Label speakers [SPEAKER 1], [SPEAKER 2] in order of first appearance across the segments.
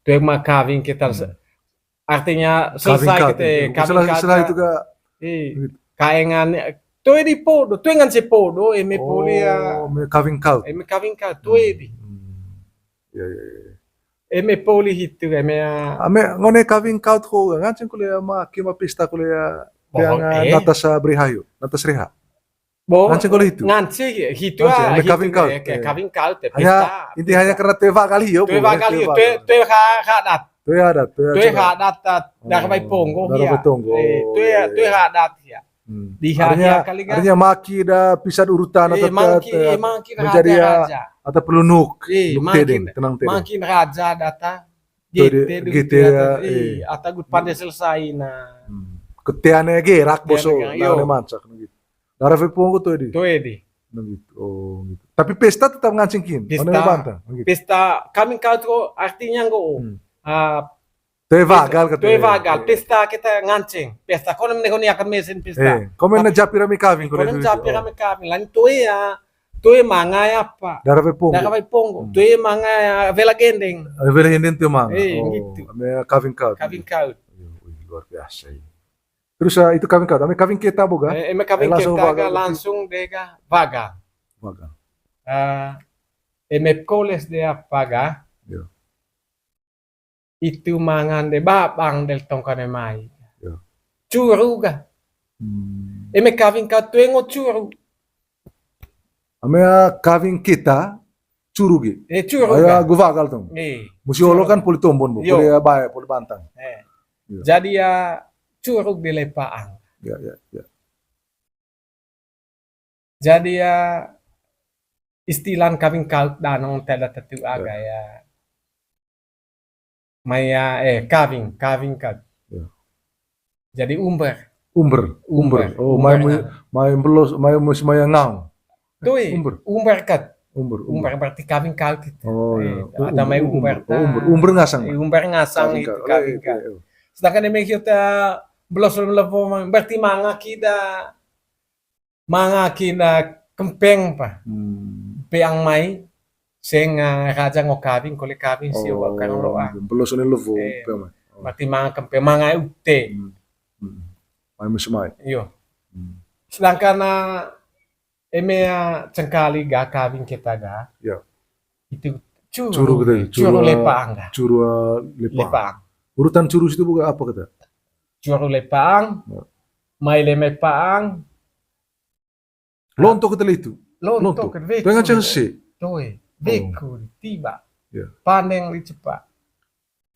[SPEAKER 1] Tuh mah kawin kita artinya selesai kita kawin
[SPEAKER 2] setelah itu ke
[SPEAKER 1] kaengan tuh di podo tuh ngan si podo eme poli ya
[SPEAKER 2] kawin kau
[SPEAKER 1] tuh di
[SPEAKER 2] ya
[SPEAKER 1] eme poli hitu eme
[SPEAKER 2] ame ngone kawin kau tuh ngancing kuliah ma kima pesta kuliah yang natas berihayu natas reha ngancing kuliah itu
[SPEAKER 1] hitu
[SPEAKER 2] kawin kau
[SPEAKER 1] pesta
[SPEAKER 2] inti hanya karena teva kali yo
[SPEAKER 1] tuh hadat tuh hadat dah bay ponggo ya tuh hadat ya
[SPEAKER 2] artinya maki dah pisah urutan atau menjadi atau pelunuk tenang
[SPEAKER 1] makin raja data
[SPEAKER 2] gitu
[SPEAKER 1] atau gut pandai selesai nah
[SPEAKER 2] ketiannya gerak boso nah mancak gitu darah punggu tuh di gitu oh gitu tapi pesta tetap ngancingin
[SPEAKER 1] pesta kami kau tuh artinya
[SPEAKER 2] tuh vagal
[SPEAKER 1] pesta kita ngancing pesta kau nemeni akan mesin pesta
[SPEAKER 2] kau mana japirami kawin
[SPEAKER 1] kau japirami kawin lain tuh manga apa
[SPEAKER 2] darah
[SPEAKER 1] punggu tuh manga vela gendeng
[SPEAKER 2] tuh manga
[SPEAKER 1] gitu
[SPEAKER 2] kawin kau luar biasa ini terus itu kawin kau kawin kita boga
[SPEAKER 1] kawin kita langsung dega vaga koles dia vaga itu mangan de babang del tongkane mai curu ga kawin kau tuh curu
[SPEAKER 2] kawin kita curu gi
[SPEAKER 1] curu
[SPEAKER 2] ga guvagal tuh musiolo kan poli tombon bu poli bae poli bantang
[SPEAKER 1] jadi ya curug di lepaang
[SPEAKER 2] ya
[SPEAKER 1] jadi ya istilah kawin kau danong tada tetu aga ya maya kawin kau jadi umber
[SPEAKER 2] oh may belos may ngau
[SPEAKER 1] tuh umber kat umber berarti kawin kau gitu ada may
[SPEAKER 2] umber ngasang
[SPEAKER 1] itu kawin kau sedangkan demi kita belos lepo berarti manga kita kempeng pa peang mai sing raja ngokawin kole kawin sio karang loa
[SPEAKER 2] belos lepo
[SPEAKER 1] berarti manga kempeng manga ute
[SPEAKER 2] mai musimai
[SPEAKER 1] iyo sedangkan cengkali ga kawin kita ga itu curu lepang
[SPEAKER 2] urutan curu itu bukan apa kata
[SPEAKER 1] curu lepang mai lepang
[SPEAKER 2] lonto kita itu
[SPEAKER 1] lonto
[SPEAKER 2] dengan cengsi
[SPEAKER 1] beku tiba paneng li cepat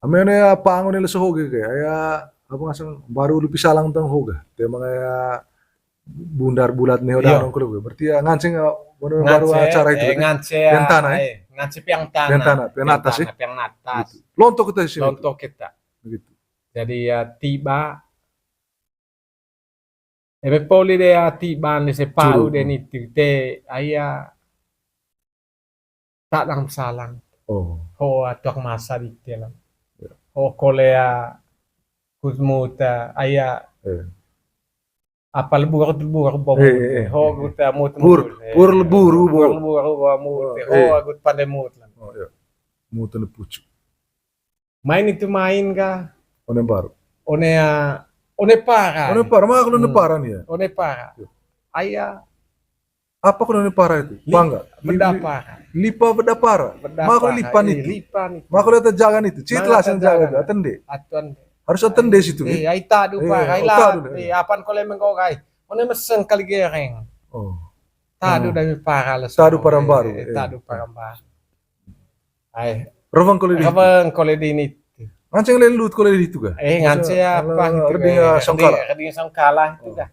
[SPEAKER 2] amene pangon ile sohoge kayak apa ngasang baru lu pisalang tang hoga tema kayak bundar bulat nih udah nongkrong gue berarti ya ngancing baru acara itu
[SPEAKER 1] yang tanah ngancing piang tanah
[SPEAKER 2] piang atas
[SPEAKER 1] gitu.
[SPEAKER 2] Lonto kita sih
[SPEAKER 1] lonto kita
[SPEAKER 2] gitu
[SPEAKER 1] jadi ya tiba poli dia tiba ni sepau den itu te aya tak dalam salang ho atok masa di dalam ho kolea kuzmuta aya apa lebur ho guta mut
[SPEAKER 2] pur leburu
[SPEAKER 1] ho agut pandai mut lah
[SPEAKER 2] mut ne pucu
[SPEAKER 1] main itu main ga
[SPEAKER 2] one baru
[SPEAKER 1] one para
[SPEAKER 2] mah kalau ne para nih ya
[SPEAKER 1] one para aya
[SPEAKER 2] apa kalau ne para itu bangga beda para mah kalau lipan itu mah kalau ada jangan itu citlah yang jaga atende harus attend situ
[SPEAKER 1] ai tadu pa ai la apan kole mengokai one mesen kali gereng tadu dari para la
[SPEAKER 2] tadu parambaru
[SPEAKER 1] ai
[SPEAKER 2] rovang
[SPEAKER 1] kole di ini
[SPEAKER 2] nganceng lelut kole di itu ga
[SPEAKER 1] nganceng apa gitu sangkala itu ga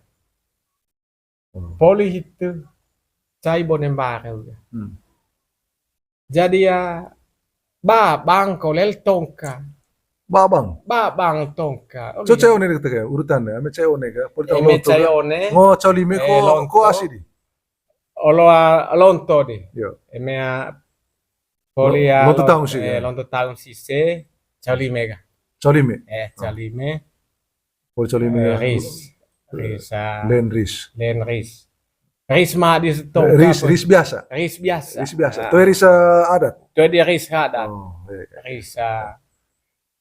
[SPEAKER 1] poli itu cai bonem barel jadi ya babang kolel tongka
[SPEAKER 2] babang
[SPEAKER 1] tongka
[SPEAKER 2] so cewek nih kita kayak urutan ya ame cewek nih kayak politik ngo colime ko asidi
[SPEAKER 1] olo lonto di eme polia lonto tahun sise colime ga
[SPEAKER 2] colime
[SPEAKER 1] poli colime ris ris mah di tongka
[SPEAKER 2] ris biasa itu ris adat
[SPEAKER 1] itu dia ris adat ris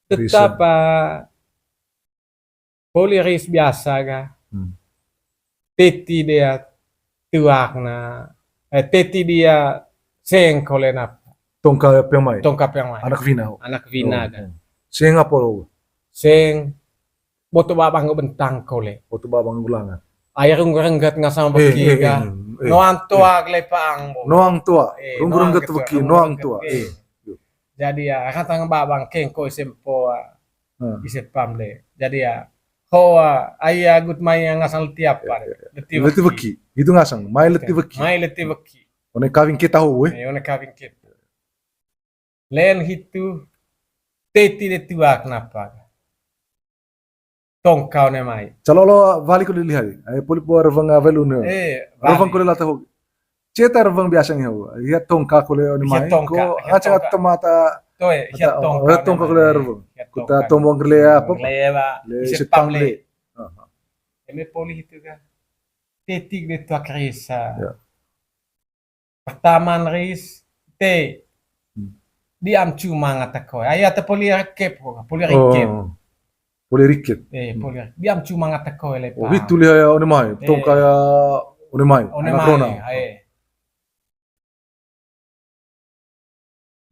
[SPEAKER 1] Tetap poli ris biasa kah. Teti dia tuak na. Teti dia seng kolena.
[SPEAKER 2] Tongka pemai.
[SPEAKER 1] Tongkap yang lain.
[SPEAKER 2] Anak Vina.
[SPEAKER 1] Anak Vina kan.
[SPEAKER 2] Seng apa lo?
[SPEAKER 1] Seng boto babang bentang kole.
[SPEAKER 2] Waktu babang gulangan.
[SPEAKER 1] Air renggat ngasang beki ka. Noang tua glepang.
[SPEAKER 2] Noang tua. Renggat beki noang tua.
[SPEAKER 1] Jadi ya katang babang kengko isempo isepam le. Jadi ya ho ayah gut mai ngasang tiap
[SPEAKER 2] Leti beki. Itu ngasang. Mai leti beki.
[SPEAKER 1] Mai leti beki.
[SPEAKER 2] One kawin kita ho
[SPEAKER 1] One kawin kita. Len hitu teti de tua kenapa? Tongkau ne mai.
[SPEAKER 2] Calolo vali ko lilihay. Ay puli po arvang velun. Arvang ko lata ho. Ceta arvang biasanya ho. Ya tongka ko le ni mai. Ko acha tomata.
[SPEAKER 1] Toe, ya tongka.
[SPEAKER 2] Tongka ko le arvang. Kuta tombong glea apa?
[SPEAKER 1] Le sepam le. Eme poli hitu ka. Teti de tua krisa. Pertama ris te diam cuma ngatakoy. Ayah te poli rekep ko, poli rekep.
[SPEAKER 2] Poli riket.
[SPEAKER 1] Poli. Diam cuma ngatakoy le pa.
[SPEAKER 2] Vitu le ya one mai. Tongka ya one mai.
[SPEAKER 1] One mai.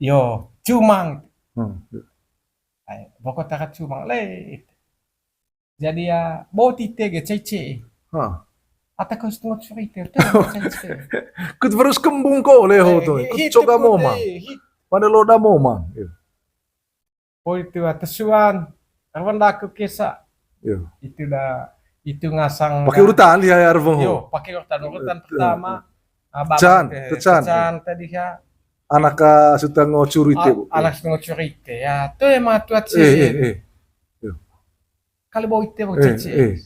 [SPEAKER 1] Yo, cumang. Pokok takat cumang le. Jadi ya boti tege cece. Ata kau setengah cerita,
[SPEAKER 2] Kut terus kembung ko leho to. Kut coba moma. Pada loda moma.
[SPEAKER 1] Oh itu atesuan. Arwan daku kesa. Itu dah itu ngasang.
[SPEAKER 2] Pakai urutan lihat arwang ho.
[SPEAKER 1] Yo, pakai urutan pertama.
[SPEAKER 2] Tecan
[SPEAKER 1] tadi ya.
[SPEAKER 2] Anak sudah ngocurite.
[SPEAKER 1] Anak ngocurite ya. Tu emang tuat sih. Kalau bawa itu bawa cece.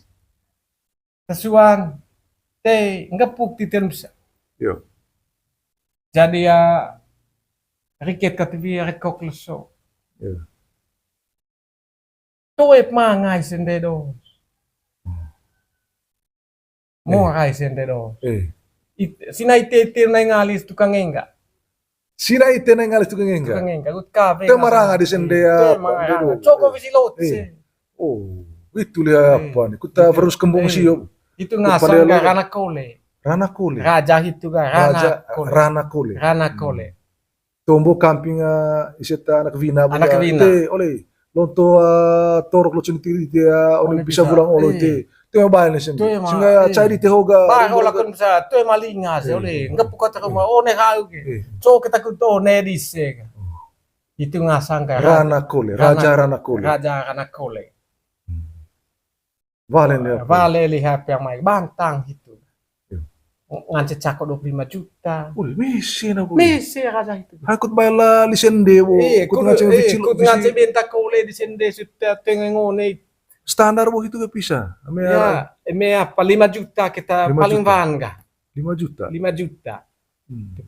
[SPEAKER 1] Tesuan. Ngepuk di terus. Jadi ya riket kativi rekok leso. Toep mangai sendedo. Morai sendedo. Sinai tetir na ngalis tukang enggak.
[SPEAKER 2] Sinai te na ngalis tukang enggak.
[SPEAKER 1] Tukang enggak. Gut kafe.
[SPEAKER 2] Temaranga di sendea.
[SPEAKER 1] Coko visilot.
[SPEAKER 2] Oh, itu lihat apa nih? Kita terus kembung siyo.
[SPEAKER 1] Itu ngasang ka Rana Kole.
[SPEAKER 2] Rana Kole.
[SPEAKER 1] Raja itu ka
[SPEAKER 2] Rana Kole.
[SPEAKER 1] Rana Kole.
[SPEAKER 2] Tombo camping iseta anak Vina.
[SPEAKER 1] Anak Vina.
[SPEAKER 2] Oleh lonto torok lo cintiri dia oleh bisa pulang oleh te. Tu yang baik nesen. Sehingga cari te hoga.
[SPEAKER 1] Bah olah kan bisa. Tu yang malinga se oleh. Enggak pukat rumah. Oh ne kau ke. So kita kuto ne dise. Itu ngasang ka
[SPEAKER 2] Rana Kole. Raja Rana Kole.
[SPEAKER 1] Raja Rana Kole.
[SPEAKER 2] Vale
[SPEAKER 1] lihat yang main bantang gitu. Ngancet cakok 25 juta.
[SPEAKER 2] Misi na bu.
[SPEAKER 1] Misi raja itu.
[SPEAKER 2] Hakut bayar lisende bu.
[SPEAKER 1] Kut ngancet benta kole di sende sudah tengah ngone.
[SPEAKER 2] Standar bu itu gak bisa.
[SPEAKER 1] Ya, apa 5 juta kita paling van kah?
[SPEAKER 2] 5 juta.
[SPEAKER 1] 5 juta.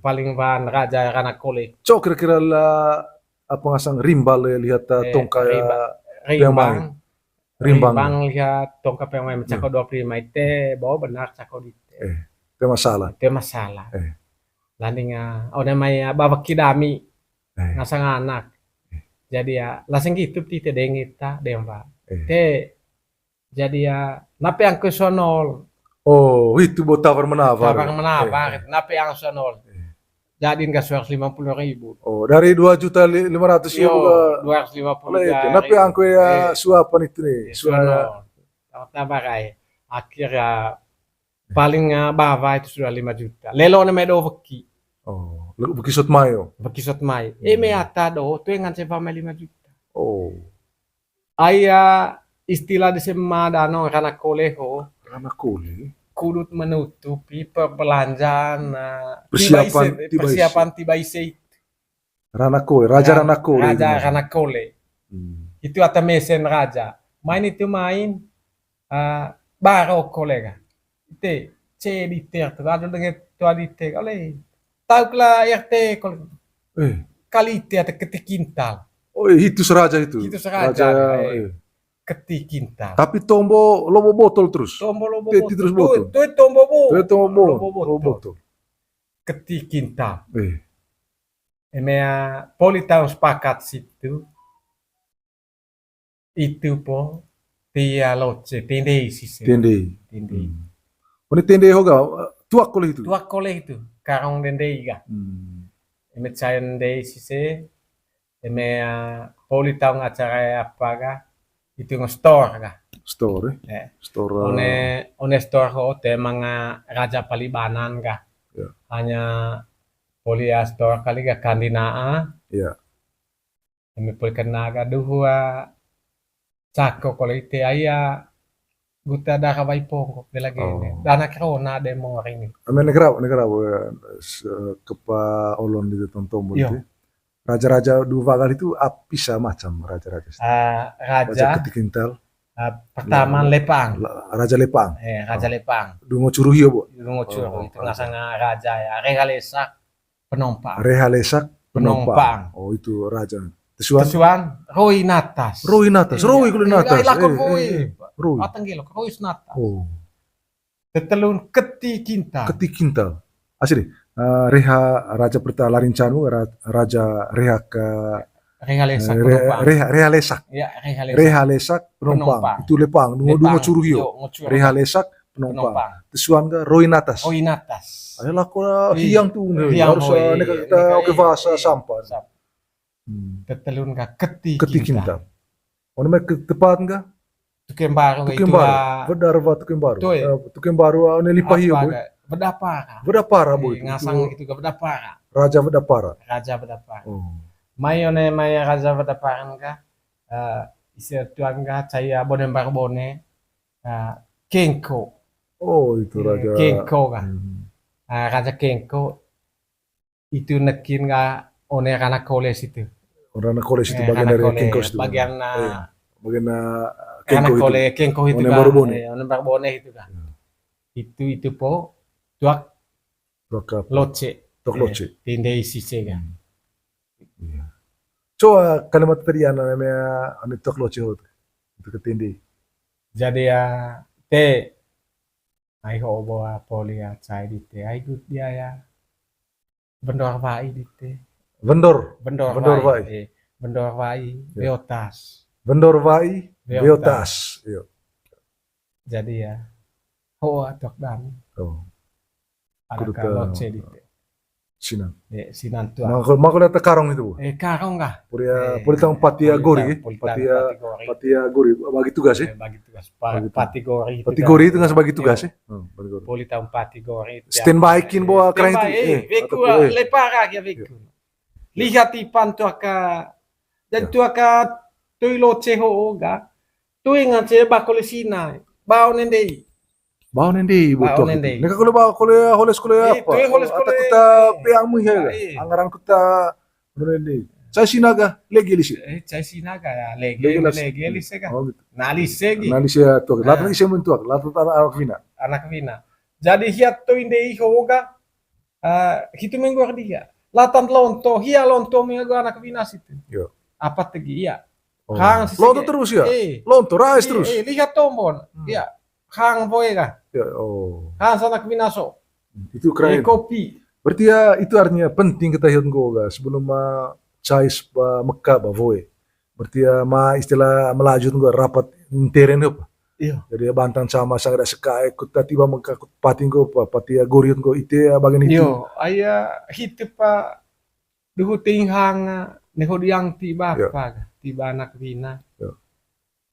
[SPEAKER 1] Paling van raja Rana Kole.
[SPEAKER 2] Cok kira-kira lah apa ngasang rimbal lihat tongka yang main.
[SPEAKER 1] Rimbang lihat tongkap yang main cakap 25 itu bawa benar cakap itu.
[SPEAKER 2] Itu masalah.
[SPEAKER 1] Itu masalah. Landingnya, namanya bawa kidami ngasang anak. Jadi ya langsung gitu tidak dengita demba. Jadi ya nape yang kesonol.
[SPEAKER 2] Oh itu buat tawar menawar.
[SPEAKER 1] Tawar menawar. Nape yang kesonol. Jadi nggak 150.000.
[SPEAKER 2] Oh dari 2.500.000 juga.
[SPEAKER 1] 250.000.
[SPEAKER 2] Tapi angko ya suapan itu nih.
[SPEAKER 1] Suara. Tambah kayak akhirnya paling bawah itu sudah 5 juta. Lelo namanya do veki.
[SPEAKER 2] Oh, bekisot mayo.
[SPEAKER 1] Bekisot mayo. Me ata do tu yang ngancep 5 juta.
[SPEAKER 2] Oh.
[SPEAKER 1] Ayah istilah di semadano Rana Kole ho.
[SPEAKER 2] Rana Kole.
[SPEAKER 1] Kudut menutupi perbelanjaan
[SPEAKER 2] persiapan
[SPEAKER 1] tiba isi
[SPEAKER 2] Rana Kole, Raja Rana Kole.
[SPEAKER 1] Raja Rana Kole. Itu atau mesen raja. Main itu main baro kolega. Itu cediter tuh ada dengan tuh dite oleh tahu lah RT kali itu ada ketik kintal.
[SPEAKER 2] Oh itu seraja itu.
[SPEAKER 1] Itu seraja. Ketik kintal.
[SPEAKER 2] Tapi tombo lobo botol terus.
[SPEAKER 1] Tombo lobo botol.
[SPEAKER 2] Terus botol.
[SPEAKER 1] Itu tombo
[SPEAKER 2] lobo botol.
[SPEAKER 1] Ketik kintal. Emea poli tahun sepakat situ. itu po tia loce tende sise.
[SPEAKER 2] Tende.
[SPEAKER 1] Tende.
[SPEAKER 2] Oni tende hoga tuak kole itu.
[SPEAKER 1] Tua kole itu karong tende iga. Eme cayan tende sise. Eme poli tahu acara apa ga? Itu nge-store ga.
[SPEAKER 2] Store. Store.
[SPEAKER 1] One store ho te mga Raja Palibanan ga.
[SPEAKER 2] Ya.
[SPEAKER 1] Hanya poli store kali ga kandinaa.
[SPEAKER 2] Ya.
[SPEAKER 1] Eme poli kenaga duhua cako kole ite aya guta da kabai pongko bela gene. Dana krona demo ini.
[SPEAKER 2] Ame negara kepa olon di tonton itu. Raja-raja dua kali itu bisa macam raja-raja.
[SPEAKER 1] Raja
[SPEAKER 2] Ketikintal.
[SPEAKER 1] Pertama Lepang.
[SPEAKER 2] Raja Lepang.
[SPEAKER 1] Raja Lepang.
[SPEAKER 2] Dungo Curuhi bo.
[SPEAKER 1] Dungo Curuhi itu ngasanga raja ya. Rehalesak Penompang.
[SPEAKER 2] Rehalesak Penompang. Oh itu raja.
[SPEAKER 1] Tesuan Roy Natas.
[SPEAKER 2] Roy Natas. Roy kulo Natas.
[SPEAKER 1] Lakon Roy.
[SPEAKER 2] Roy.
[SPEAKER 1] Atanggelo Roy Natas.
[SPEAKER 2] Oh.
[SPEAKER 1] Tetelun Ketikintal.
[SPEAKER 2] Ketikintal. Asli. Reha Raja Pertama Larincanu Raja Reha ke
[SPEAKER 1] Rehalesak Penompang.
[SPEAKER 2] Rehalesak.
[SPEAKER 1] Ya,
[SPEAKER 2] Rehalesak Penompang. Itu Lepang. Dungo Curuhi. Rehalesak Penompang. Tesuan ke Roy Natas.
[SPEAKER 1] Roy Natas.
[SPEAKER 2] Ayolah ko hiyang tu harus kita ke bahasa sampah.
[SPEAKER 1] Tetelun ka Ketikintal.
[SPEAKER 2] Ketikintal. Ono me tepat enggak?
[SPEAKER 1] Tukem baru itu.
[SPEAKER 2] Bedar tukem baru. Tukem baru ne lipahi boy.
[SPEAKER 1] Bedapara.
[SPEAKER 2] Bedapara boy.
[SPEAKER 1] Ngasang itu ke Bedapara.
[SPEAKER 2] Raja Bedapara.
[SPEAKER 1] Raja Bedapara. Mayone maya Raja Bedapara ka. Isi tuan ka saya bonen barbone. Kenko.
[SPEAKER 2] Oh itu Raja.
[SPEAKER 1] Kenko ka. Raja Kenko itu nekin ka one kana koles itu.
[SPEAKER 2] Orang koles itu bagian dari Kenko itu.
[SPEAKER 1] Bagian Kenko itu
[SPEAKER 2] One
[SPEAKER 1] barbone itu kan. Itu po tuak loce.
[SPEAKER 2] Tuak loce.
[SPEAKER 1] Tinde isi sega.
[SPEAKER 2] Coba kalimat tadi namanya ane tuak loce itu ketindi.
[SPEAKER 1] Jadi ya te ai ho bawa poli ya cai di te ai gut dia ya. Bendor vai di te. Bendor vai. Beotas.
[SPEAKER 2] Bendor vai. Beotas.
[SPEAKER 1] Jadi ya ho atok dan.
[SPEAKER 2] Oh.
[SPEAKER 1] Ada kalau cedite.
[SPEAKER 2] Sinan.
[SPEAKER 1] Sinan tu.
[SPEAKER 2] Mau lihat karong itu.
[SPEAKER 1] Karong kah?
[SPEAKER 2] Puri tang patia gori. Patia gori bagi tugas sih.
[SPEAKER 1] Bagi tugas. Pati gori.
[SPEAKER 2] Pati gori itu nggak bagi tugas sih.
[SPEAKER 1] Puri tang pati gori.
[SPEAKER 2] Standby-kin bawa keren itu.
[SPEAKER 1] Veku lepara ya veku. Lihat ipan tu aka. Dan tu aka tu loce ho ga. Tu ingat saya bakul sina. Bau nendei.
[SPEAKER 2] Bau nende ibu tuh. Neka kalau bawa holes apa? Atau kita peangmu ya. Anggaran kita nende. Saya sinaga legelis.
[SPEAKER 1] Saya sinaga ya legelis kan. Nalisegi.
[SPEAKER 2] Nalisia tuh. Lalu isi mentuak. Lalu anak vina.
[SPEAKER 1] Anak vina. Jadi hiat tu inde hoga. Hitu menggor dia. Latan lonto, hia lonto menggor anak vina situ.
[SPEAKER 2] Yo.
[SPEAKER 1] Apa tegi ya?
[SPEAKER 2] Lonto terus ya. Lonto rais terus.
[SPEAKER 1] Lihat tombon. Ya. Hang boy kan?
[SPEAKER 2] Ya,
[SPEAKER 1] Hang sana kebinaso.
[SPEAKER 2] Itu keren.
[SPEAKER 1] Kopi.
[SPEAKER 2] Berarti ya itu artinya penting kita hitung goga sebelum cais Mekah boy. Berarti ya istilah melaju tunggu rapat interen apa?
[SPEAKER 1] Iya.
[SPEAKER 2] Jadi bantan sama sang ada sekai kita tiba Mekah patinggo pati goriun go itu bagian itu.
[SPEAKER 1] Yo, aya hitu pa duhu tinghang neho diang tiba apa? Tiba anak bina.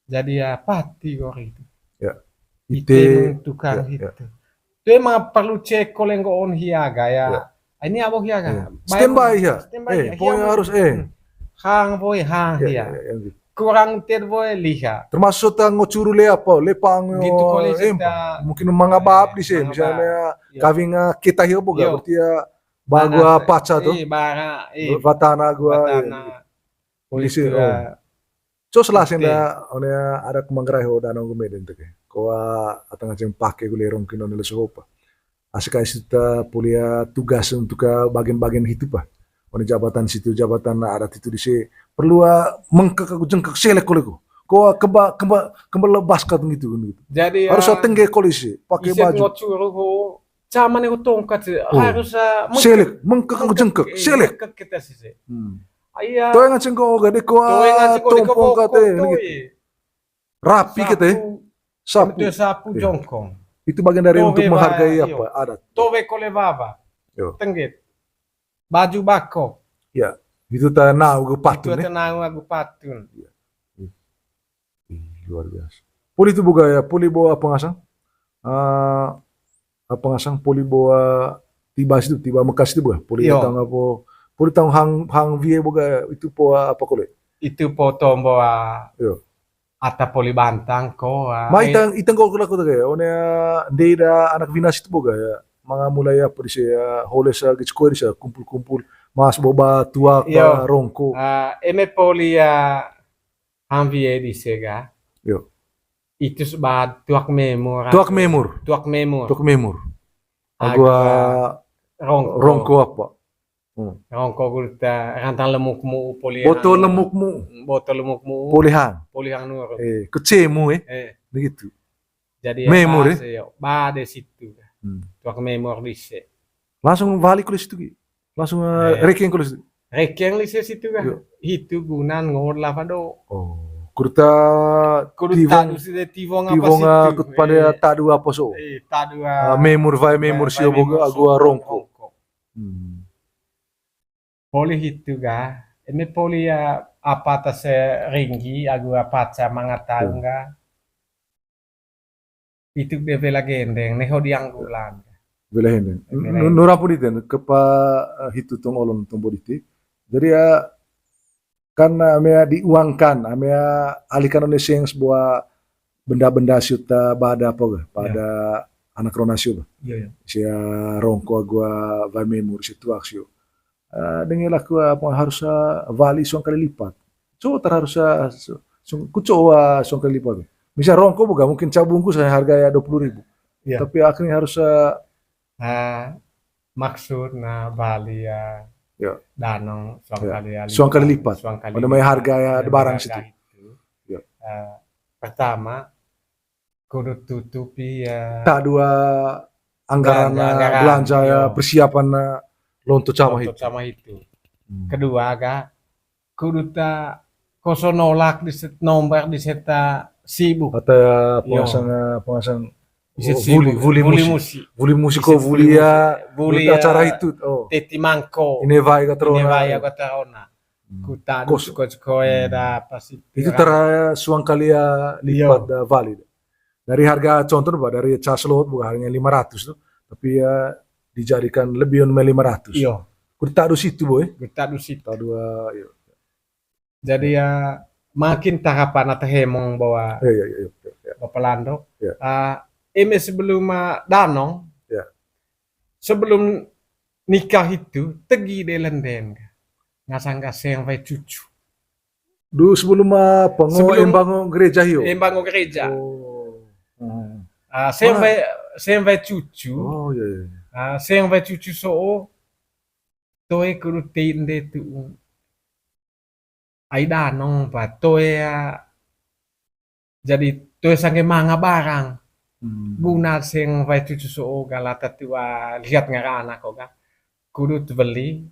[SPEAKER 1] Jadi ya pati gori itu.
[SPEAKER 2] Ya.
[SPEAKER 1] Ite tukang itu. Itu emang perlu cek koleng on hiaga ya. Ini apa hiaga?
[SPEAKER 2] Standby ya. Pokoknya harus
[SPEAKER 1] hang boy hang ya. Kurang ter boy liha.
[SPEAKER 2] Termasuk tanggo curu le apa? Lepang
[SPEAKER 1] gitu kolej
[SPEAKER 2] mungkin mga bab di sini misalnya kawing kita hiyo boga berarti ya bagua paca tuh.
[SPEAKER 1] Bara
[SPEAKER 2] Batana gua. Polisi. So selasin ada kemangrai ho danau gumeden tuh ke. Koa atang ngajeng pake gulerong kino nila sopa. Asika isita pulia tugas untuk bagian-bagian hidup jabatan situ jabatan ada itu di sini perlu jengkak selek koleko. Koa kembali lebaskan gitu.
[SPEAKER 1] Jadi
[SPEAKER 2] harus tengge kolisi pakai baju.
[SPEAKER 1] Caman itu tongkat harus
[SPEAKER 2] selek jengkak selek.
[SPEAKER 1] Kita sih.
[SPEAKER 2] Ayah. Tuh yang ngaceng kau gade koa tompong kate. Rapi kita ya. Sapu.
[SPEAKER 1] Itu sapu
[SPEAKER 2] Iya.
[SPEAKER 1] jongkong.
[SPEAKER 2] Itu bagian dari
[SPEAKER 1] Tove
[SPEAKER 2] untuk menghargai
[SPEAKER 1] ba-
[SPEAKER 2] apa adat.
[SPEAKER 1] Tove kolevava.
[SPEAKER 2] Yo.
[SPEAKER 1] Tenggit. Baju bako.
[SPEAKER 2] Ya. Itu tanah ke
[SPEAKER 1] Itu
[SPEAKER 2] patun ya.
[SPEAKER 1] tenang aku patun.
[SPEAKER 2] Luar biasa. Poli itu boga ya, poli bawa apa ngasang? Apa ngasang poli bawa tiba situ, tiba Mekas itu boga. Poli
[SPEAKER 1] Yo.
[SPEAKER 2] datang apa? Poli tang hang vie boga itu po apa kole?
[SPEAKER 1] Itu foto bawa
[SPEAKER 2] Yo.
[SPEAKER 1] ata poli bantang ko.
[SPEAKER 2] Ma itang kau kula kota kaya, one deida anak vinas itu boga ya. Mga mulai apa di saya holes gitu kau di kumpul-kumpul mas boba tua
[SPEAKER 1] Yo.
[SPEAKER 2] rongko.
[SPEAKER 1] Eme poli hanvie di sega.
[SPEAKER 2] Yo.
[SPEAKER 1] Itu sebab tuak memor.
[SPEAKER 2] Tuak memur.
[SPEAKER 1] Tuak memor.
[SPEAKER 2] Tuak memur. Agua
[SPEAKER 1] Rongko.
[SPEAKER 2] rongko apa?
[SPEAKER 1] Rongko gulta rantang lemukmu poli.
[SPEAKER 2] Botol lemukmu,
[SPEAKER 1] Botol lemukmu.
[SPEAKER 2] polihan.
[SPEAKER 1] Poli hang nur.
[SPEAKER 2] Kecemu begitu.
[SPEAKER 1] Jadi
[SPEAKER 2] Memor,
[SPEAKER 1] ba de situ. Tuak memor dise.
[SPEAKER 2] Langsung balik kulis itu, langsung reking kulis itu.
[SPEAKER 1] Rekeng lise situ
[SPEAKER 2] Yo.
[SPEAKER 1] kan. Itu gunan ngor lava do.
[SPEAKER 2] Oh, kurta
[SPEAKER 1] Kudu
[SPEAKER 2] tivong
[SPEAKER 1] tadu side tivong apa
[SPEAKER 2] tivong
[SPEAKER 1] situ.
[SPEAKER 2] kut pada tadu apa so.
[SPEAKER 1] Tadu
[SPEAKER 2] Memur vai memur sio boga agua rongko.
[SPEAKER 1] Poli itu ga. Eme poli apa tas ringgi agua paca mangatau ga. Itu bebe gendeng neho dianggulan.
[SPEAKER 2] Belahin.
[SPEAKER 1] Belahin.
[SPEAKER 2] Nura pun itu kepa hitu tong olon tong boditi. Jadi ya karena amea diuangkan, amea alihkan Indonesia yang sebuah benda-benda syuta pada apa ga? Pada anak ronasio.
[SPEAKER 1] Iya.
[SPEAKER 2] Sia rongko agua vai memur situ aksio. Dengan laku apa harus vali suang kali lipat. So harus kucoa suang kali lipat. Misal rongko bukan mungkin cabungku saya harga 20.000.
[SPEAKER 1] Iya.
[SPEAKER 2] Tapi akhirnya harus
[SPEAKER 1] maksud na Bali
[SPEAKER 2] Ya.
[SPEAKER 1] danong
[SPEAKER 2] Suang kali lipat. Ada mai harga ya barang situ.
[SPEAKER 1] Itu.
[SPEAKER 2] Ya.
[SPEAKER 1] Pertama kudu tutupi
[SPEAKER 2] Tak dua anggaran
[SPEAKER 1] Anggaran,
[SPEAKER 2] belanja ya
[SPEAKER 1] yo.
[SPEAKER 2] persiapan lonto cama
[SPEAKER 1] untuk
[SPEAKER 2] itu.
[SPEAKER 1] sama itu. Kedua kudu ta koso nolak di set nomor di seta sibuk.
[SPEAKER 2] Atau
[SPEAKER 1] Yo.
[SPEAKER 2] pengasang
[SPEAKER 1] Di set
[SPEAKER 2] vuli musik. Vuli musiko vuli ya acara itu. Oh.
[SPEAKER 1] Teti mangko.
[SPEAKER 2] Ini vai katrona.
[SPEAKER 1] Ini vaya kota ona. Kuta
[SPEAKER 2] Kos.
[SPEAKER 1] suko da pas
[SPEAKER 2] Itu tera suang kali ya lipat valid. Dari harga contoh dari cas lot bukan hanya 500 tuh, tapi ya dijadikan lebih dari 500.
[SPEAKER 1] Iya.
[SPEAKER 2] Kudu tak ada situ boy.
[SPEAKER 1] Kita di situ.
[SPEAKER 2] Tak dua.
[SPEAKER 1] Jadi makin tahapan atau hemong bahwa
[SPEAKER 2] Iya.
[SPEAKER 1] Bapak Lando.
[SPEAKER 2] Ya.
[SPEAKER 1] Ini sebelum danong.
[SPEAKER 2] Ya.
[SPEAKER 1] Sebelum nikah itu tegi de lenden. Ngasang-ngasang vai cucu.
[SPEAKER 2] Dulu sebelum apa?
[SPEAKER 1] Sebelum-
[SPEAKER 2] Bangun gereja hiyo.
[SPEAKER 1] Bangun gereja.
[SPEAKER 2] Oh.
[SPEAKER 1] Saya vai cucu.
[SPEAKER 2] Oh iya.
[SPEAKER 1] Saya vai cucu so tôi kudu tinde tu. Ai danong pa tôi jadi tôi sange manga barang. Guna sing vai cucu so galata tua lihat ngarana kok ga. Kudu beli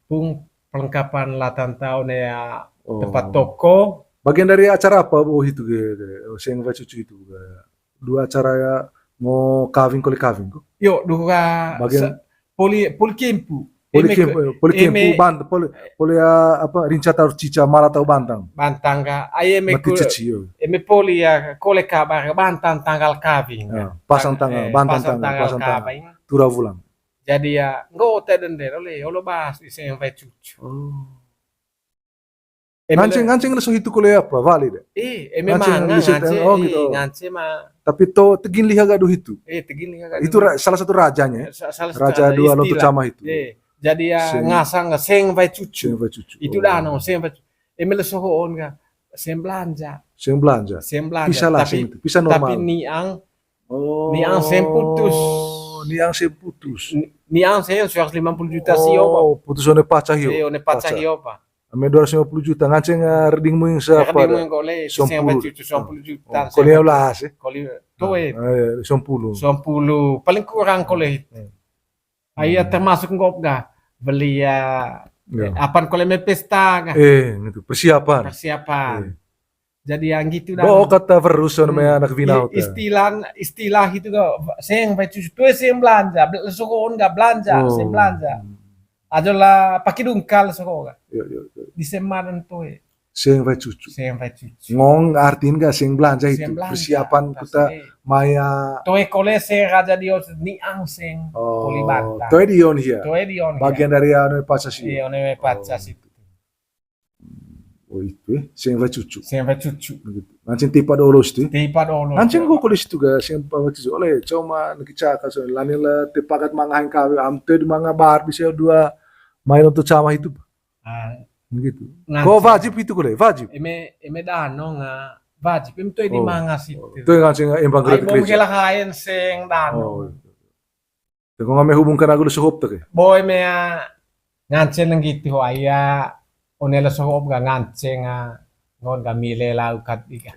[SPEAKER 1] pung perlengkapan latan tahun ya tempat toko.
[SPEAKER 2] Bagian dari acara apa itu sing vai cucu itu? Dua acara ya mau kawin kok.
[SPEAKER 1] Yo dua
[SPEAKER 2] Bagian-
[SPEAKER 1] poli kempu.
[SPEAKER 2] Polikempu bantang, poli apa rinca tahu cica malah tahu bantang.
[SPEAKER 1] Bantang ga ayeme
[SPEAKER 2] Mati cici yo.
[SPEAKER 1] eme poli kole kabar bantang tanggal kawin.
[SPEAKER 2] Pasang tanggal, bantang tanggal, pasang tanggal.
[SPEAKER 1] kawin.
[SPEAKER 2] Tura vulang.
[SPEAKER 1] Jadi nggak tedender oleh lo bahas di sini vai cucu.
[SPEAKER 2] Ngancing lesu itu kuliah apa? Valid.
[SPEAKER 1] Eme
[SPEAKER 2] Ngancing
[SPEAKER 1] manga
[SPEAKER 2] lisit,
[SPEAKER 1] ngancing
[SPEAKER 2] oh gitu.
[SPEAKER 1] ngancing mah
[SPEAKER 2] Tapi to tegin liha gadu itu.
[SPEAKER 1] tegin
[SPEAKER 2] Itu salah satu rajanya.
[SPEAKER 1] salah
[SPEAKER 2] Raja dua lonto cama itu.
[SPEAKER 1] Jadi
[SPEAKER 2] Sing-
[SPEAKER 1] ngasang seng vai cucu.
[SPEAKER 2] Sing vai cucu.
[SPEAKER 1] Itu danong seng vai cucu. Eme lesohon ga seng belanja.
[SPEAKER 2] Sing belanja.
[SPEAKER 1] Seng belanja.
[SPEAKER 2] Bisa lah sing itu. Bisa normal.
[SPEAKER 1] Tapi niang
[SPEAKER 2] Oh.
[SPEAKER 1] Niang sing putus.
[SPEAKER 2] Niang sing putus.
[SPEAKER 1] niang seng 150 juta sio pa.
[SPEAKER 2] Oh, putus one pacah hiyo.
[SPEAKER 1] Ne paca hio pa.
[SPEAKER 2] Ame 250 juta ngancing ring mo yung sa
[SPEAKER 1] Kaya mo yung kole, seng vai
[SPEAKER 2] 10.
[SPEAKER 1] cucu 10 juta.
[SPEAKER 2] Kung niya lahas eh.
[SPEAKER 1] Kole tuwe.
[SPEAKER 2] 10.
[SPEAKER 1] 10 paling kurang kole. Ay termasuk ngop ga beli
[SPEAKER 2] Ya.
[SPEAKER 1] apan kole me pesta ga
[SPEAKER 2] Gitu. Persiapan.
[SPEAKER 1] persiapan. Jadi yang gitu dah.
[SPEAKER 2] Do kata verus namanya anak vinau ta.
[SPEAKER 1] Istilah itu kok seng vai cucu tu seng belanja, sokon enggak belanja, seng belanja. Ajola pakai dungkal sokon.
[SPEAKER 2] Yo.
[SPEAKER 1] Di semadan tu
[SPEAKER 2] Seng vai cucu.
[SPEAKER 1] seng vai cucu.
[SPEAKER 2] Ngong artiin gak seng belanja itu.
[SPEAKER 1] Seng belanja,
[SPEAKER 2] Persiapan
[SPEAKER 1] tas
[SPEAKER 2] kita
[SPEAKER 1] eh.
[SPEAKER 2] maya.
[SPEAKER 1] Toe kole seng raja dio niang seng poli bantang.
[SPEAKER 2] Toe dion hiya.
[SPEAKER 1] Toe dion.
[SPEAKER 2] Bagian dari anu pasasi.
[SPEAKER 1] Iya, one pacas itu.
[SPEAKER 2] Oh itu seng vai cucu.
[SPEAKER 1] Seng vai cucu.
[SPEAKER 2] Ngancin tipa dolos tu.
[SPEAKER 1] Tipa dolo.
[SPEAKER 2] Ngancin ko kulis tu ga seng vai cucu. Oleh cuma nakicaka so lanila tepakat mangahin kawe amte di mga bar bisa dua main untuk cama itu. Gitu. Kau wajib itu kule, wajib.
[SPEAKER 1] Eme dano nga wajib. Eme toi di mga situ.
[SPEAKER 2] Itu yang ngancin embang
[SPEAKER 1] Ay
[SPEAKER 2] gereja.
[SPEAKER 1] bom kela kain seng dano.
[SPEAKER 2] Kung nga may hubungkan ako sa hop ta kay.
[SPEAKER 1] Boy me ngancin ng gitu aya onela sa hop ga ngancin nga ngon ga mile la ukat diga.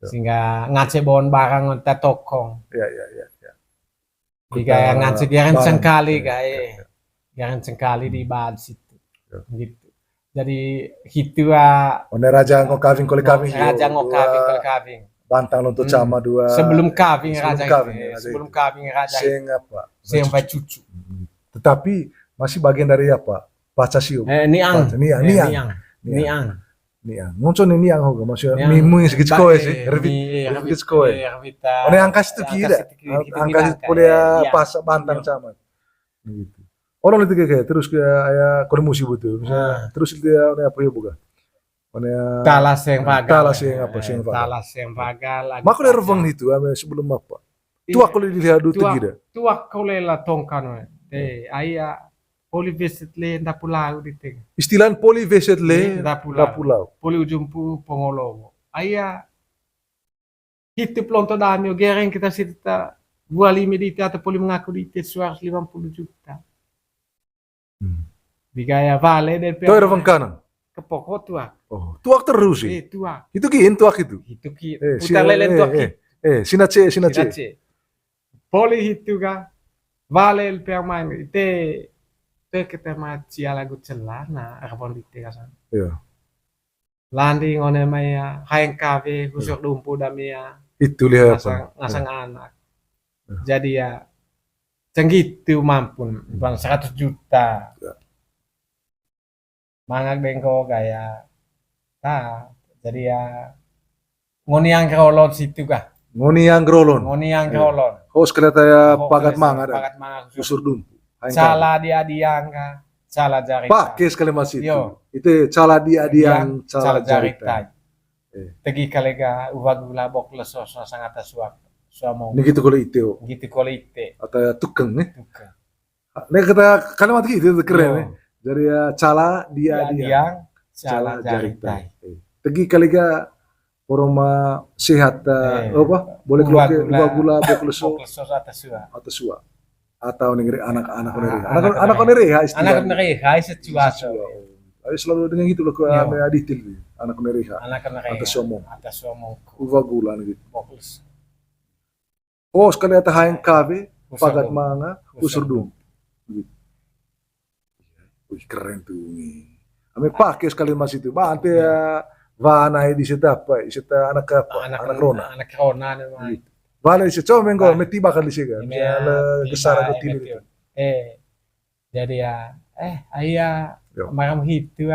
[SPEAKER 1] Sehingga ngancin bon barang on tatokong.
[SPEAKER 2] Ya.
[SPEAKER 1] Diga ngancin garan sengkali ga garan sengkali di bad situ. Gitu. Jadi gitu
[SPEAKER 2] One raja ngo kaving kole kaving.
[SPEAKER 1] Raja ngo kaving.
[SPEAKER 2] Bantang untuk cama dua.
[SPEAKER 1] Sebelum kaving raja
[SPEAKER 2] sebelum
[SPEAKER 1] kaving raja.
[SPEAKER 2] Seng apa?
[SPEAKER 1] Seng vai cucu.
[SPEAKER 2] Tetapi masih bagian dari apa? Pacasio.
[SPEAKER 1] Niang.
[SPEAKER 2] Niang. Ngonco niang hoga maksudnya mimu segit koe sih. Revit koe. One angkas itu kira. Angkas itu boleh pas bantang cama. Gitu. Orang itu kayak terus kayak kormusi betul. Misalnya terus dia apa ya bukan?
[SPEAKER 1] Talas yang vagal.
[SPEAKER 2] Talas yang apa?
[SPEAKER 1] Talas yang vagal.
[SPEAKER 2] Maka dari revang itu sebelum apa? Tuak kalau dilihat dulu tidak.
[SPEAKER 1] Tuak kalau lah tongkan. Ayah poliveset le nda pulau di.
[SPEAKER 2] Istilah poliveset le nda pulau.
[SPEAKER 1] Poli ujumpu pongolowo. Ayah hidup lonto dami. Gereng kita sita buali medita atau poli mengaku di 150 juta. Bigaya vale del
[SPEAKER 2] Itu revang kanan.
[SPEAKER 1] Kepokok tuak.
[SPEAKER 2] Oh, tuak terus sih.
[SPEAKER 1] Tuak.
[SPEAKER 2] Itu kiin tuak itu.
[SPEAKER 1] Itu kiin. Putar lelen tuak kiin.
[SPEAKER 2] Sinace.
[SPEAKER 1] Poli itu ga vale el permain ite kita maci lagu celana arabon di kasan.
[SPEAKER 2] Iya.
[SPEAKER 1] Landi ngone maya hayang kafe kusuk dumpu damia.
[SPEAKER 2] Itu lihat
[SPEAKER 1] ngasang anak. Jadi ya cenggitu mampu bang 100 juta. Mangak bengko gaya. Jadi ya ngoni yang rolon situ kah?
[SPEAKER 2] Ngoni yang rolon. Hos kelihatan ya pagat manga ada. Usur dumpu.
[SPEAKER 1] Cala dia diang kah? Cala jari.
[SPEAKER 2] Pakai sekali masih itu. Itu cala dia diang cala jari.
[SPEAKER 1] Tegi kalega uwagula bok leso sangat asuak.
[SPEAKER 2] Ini gitu kalau itu.
[SPEAKER 1] Gitu kalau itu.
[SPEAKER 2] Atau tukang nih. Nih kata kalimat gitu keren nih. Dari cala dia diang cala jari. Tegi kalega poroma sehat apa boleh keluar gula bokleso atau sua atau negeri anak negeri
[SPEAKER 1] anak negeri situasi
[SPEAKER 2] selalu dengan gitu loh ke aditil anak negeri atas somong uva gula gitu sekali ada hayang kabe pagat manga usur dum gitu. Wih keren tuh nih ame pakai sekali mas itu ante Vana di seta apa? Seta anak apa? Anak Rona.
[SPEAKER 1] Anak Rona memang.
[SPEAKER 2] Vana di seta mengko meti bakal di sega. Misalnya besar atau tini.
[SPEAKER 1] Jadi ya ayah maram hitu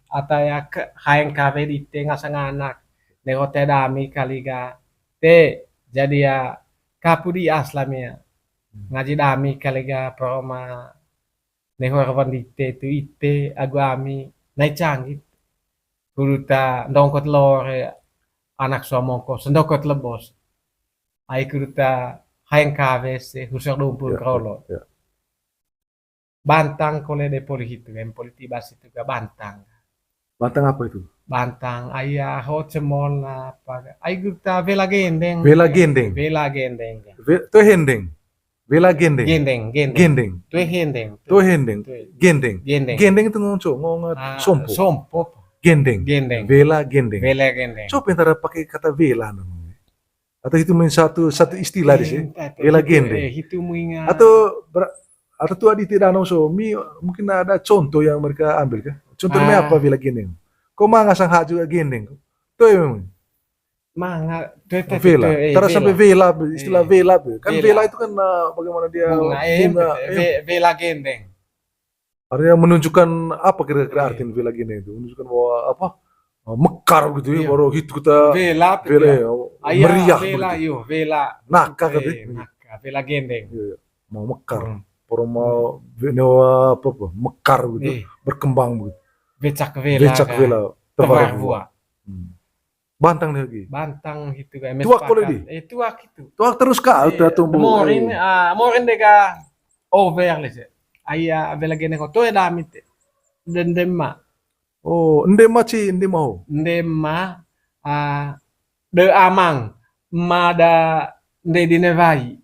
[SPEAKER 1] atau ya hayang kafe di tengah sang anak. Negote dami kaliga. Jadi ya kapudi aslamnya. Ngaji dami kaliga proma. Negote di itu ite aguami naik canggih. Kuruta ndongkot lor anak suamongko sendokot lebos ai kuruta hayang kaves husok dumpur krolo bantang kole de poli hitu politi bas itu ga bantang
[SPEAKER 2] apa itu
[SPEAKER 1] bantang ayah ho cemol apa ai kuruta vela gendeng
[SPEAKER 2] to hendeng vela gendeng
[SPEAKER 1] to hendeng
[SPEAKER 2] gendeng itu ngongot
[SPEAKER 1] sompo
[SPEAKER 2] Gendeng. Vela gendeng. Coba antara pakai kata vela namanya. Atau itu satu istilah di sini. Vela gendeng. Atau tuh di tidak mungkin ada contoh yang mereka ambil kan? Contohnya apa vela gendeng? Kau mau ngasang hak juga gendeng? Tuh memang.
[SPEAKER 1] Manga,
[SPEAKER 2] Vela. Terus sampai vela, istilah vela. Kan
[SPEAKER 1] Vela.
[SPEAKER 2] vela itu kan bagaimana dia
[SPEAKER 1] bunga,
[SPEAKER 2] bunga.
[SPEAKER 1] vela gendeng.
[SPEAKER 2] Artinya menunjukkan apa kira-kira
[SPEAKER 1] Iya.
[SPEAKER 2] arti vela gini itu? Menunjukkan bahwa apa? Mekar gitu ya,
[SPEAKER 1] Iya.
[SPEAKER 2] baru hit kita
[SPEAKER 1] Vela,
[SPEAKER 2] vela ya, meriah
[SPEAKER 1] vela,
[SPEAKER 2] begitu.
[SPEAKER 1] yo, vela.
[SPEAKER 2] Naka gitu.
[SPEAKER 1] Naka, vela gendeng.
[SPEAKER 2] Iya, mau mekar.
[SPEAKER 1] Hmm.
[SPEAKER 2] Orang mau apa mekar gitu,
[SPEAKER 1] Eh,
[SPEAKER 2] berkembang begitu.
[SPEAKER 1] becak vela.
[SPEAKER 2] Becak vela,
[SPEAKER 1] Tebar
[SPEAKER 2] tebar
[SPEAKER 1] buah.
[SPEAKER 2] Bantang nih lagi.
[SPEAKER 1] Bantang gitu kan.
[SPEAKER 2] Tuak boleh di?
[SPEAKER 1] Tuak itu.
[SPEAKER 2] Tuak terus kah? Udah tumbuh.
[SPEAKER 1] Morin deka over lese. Aya vela gendeng ko to damit. Dendema.
[SPEAKER 2] Oh, ende maci, ende mau.
[SPEAKER 1] Ndema de amang mada nde dinevai.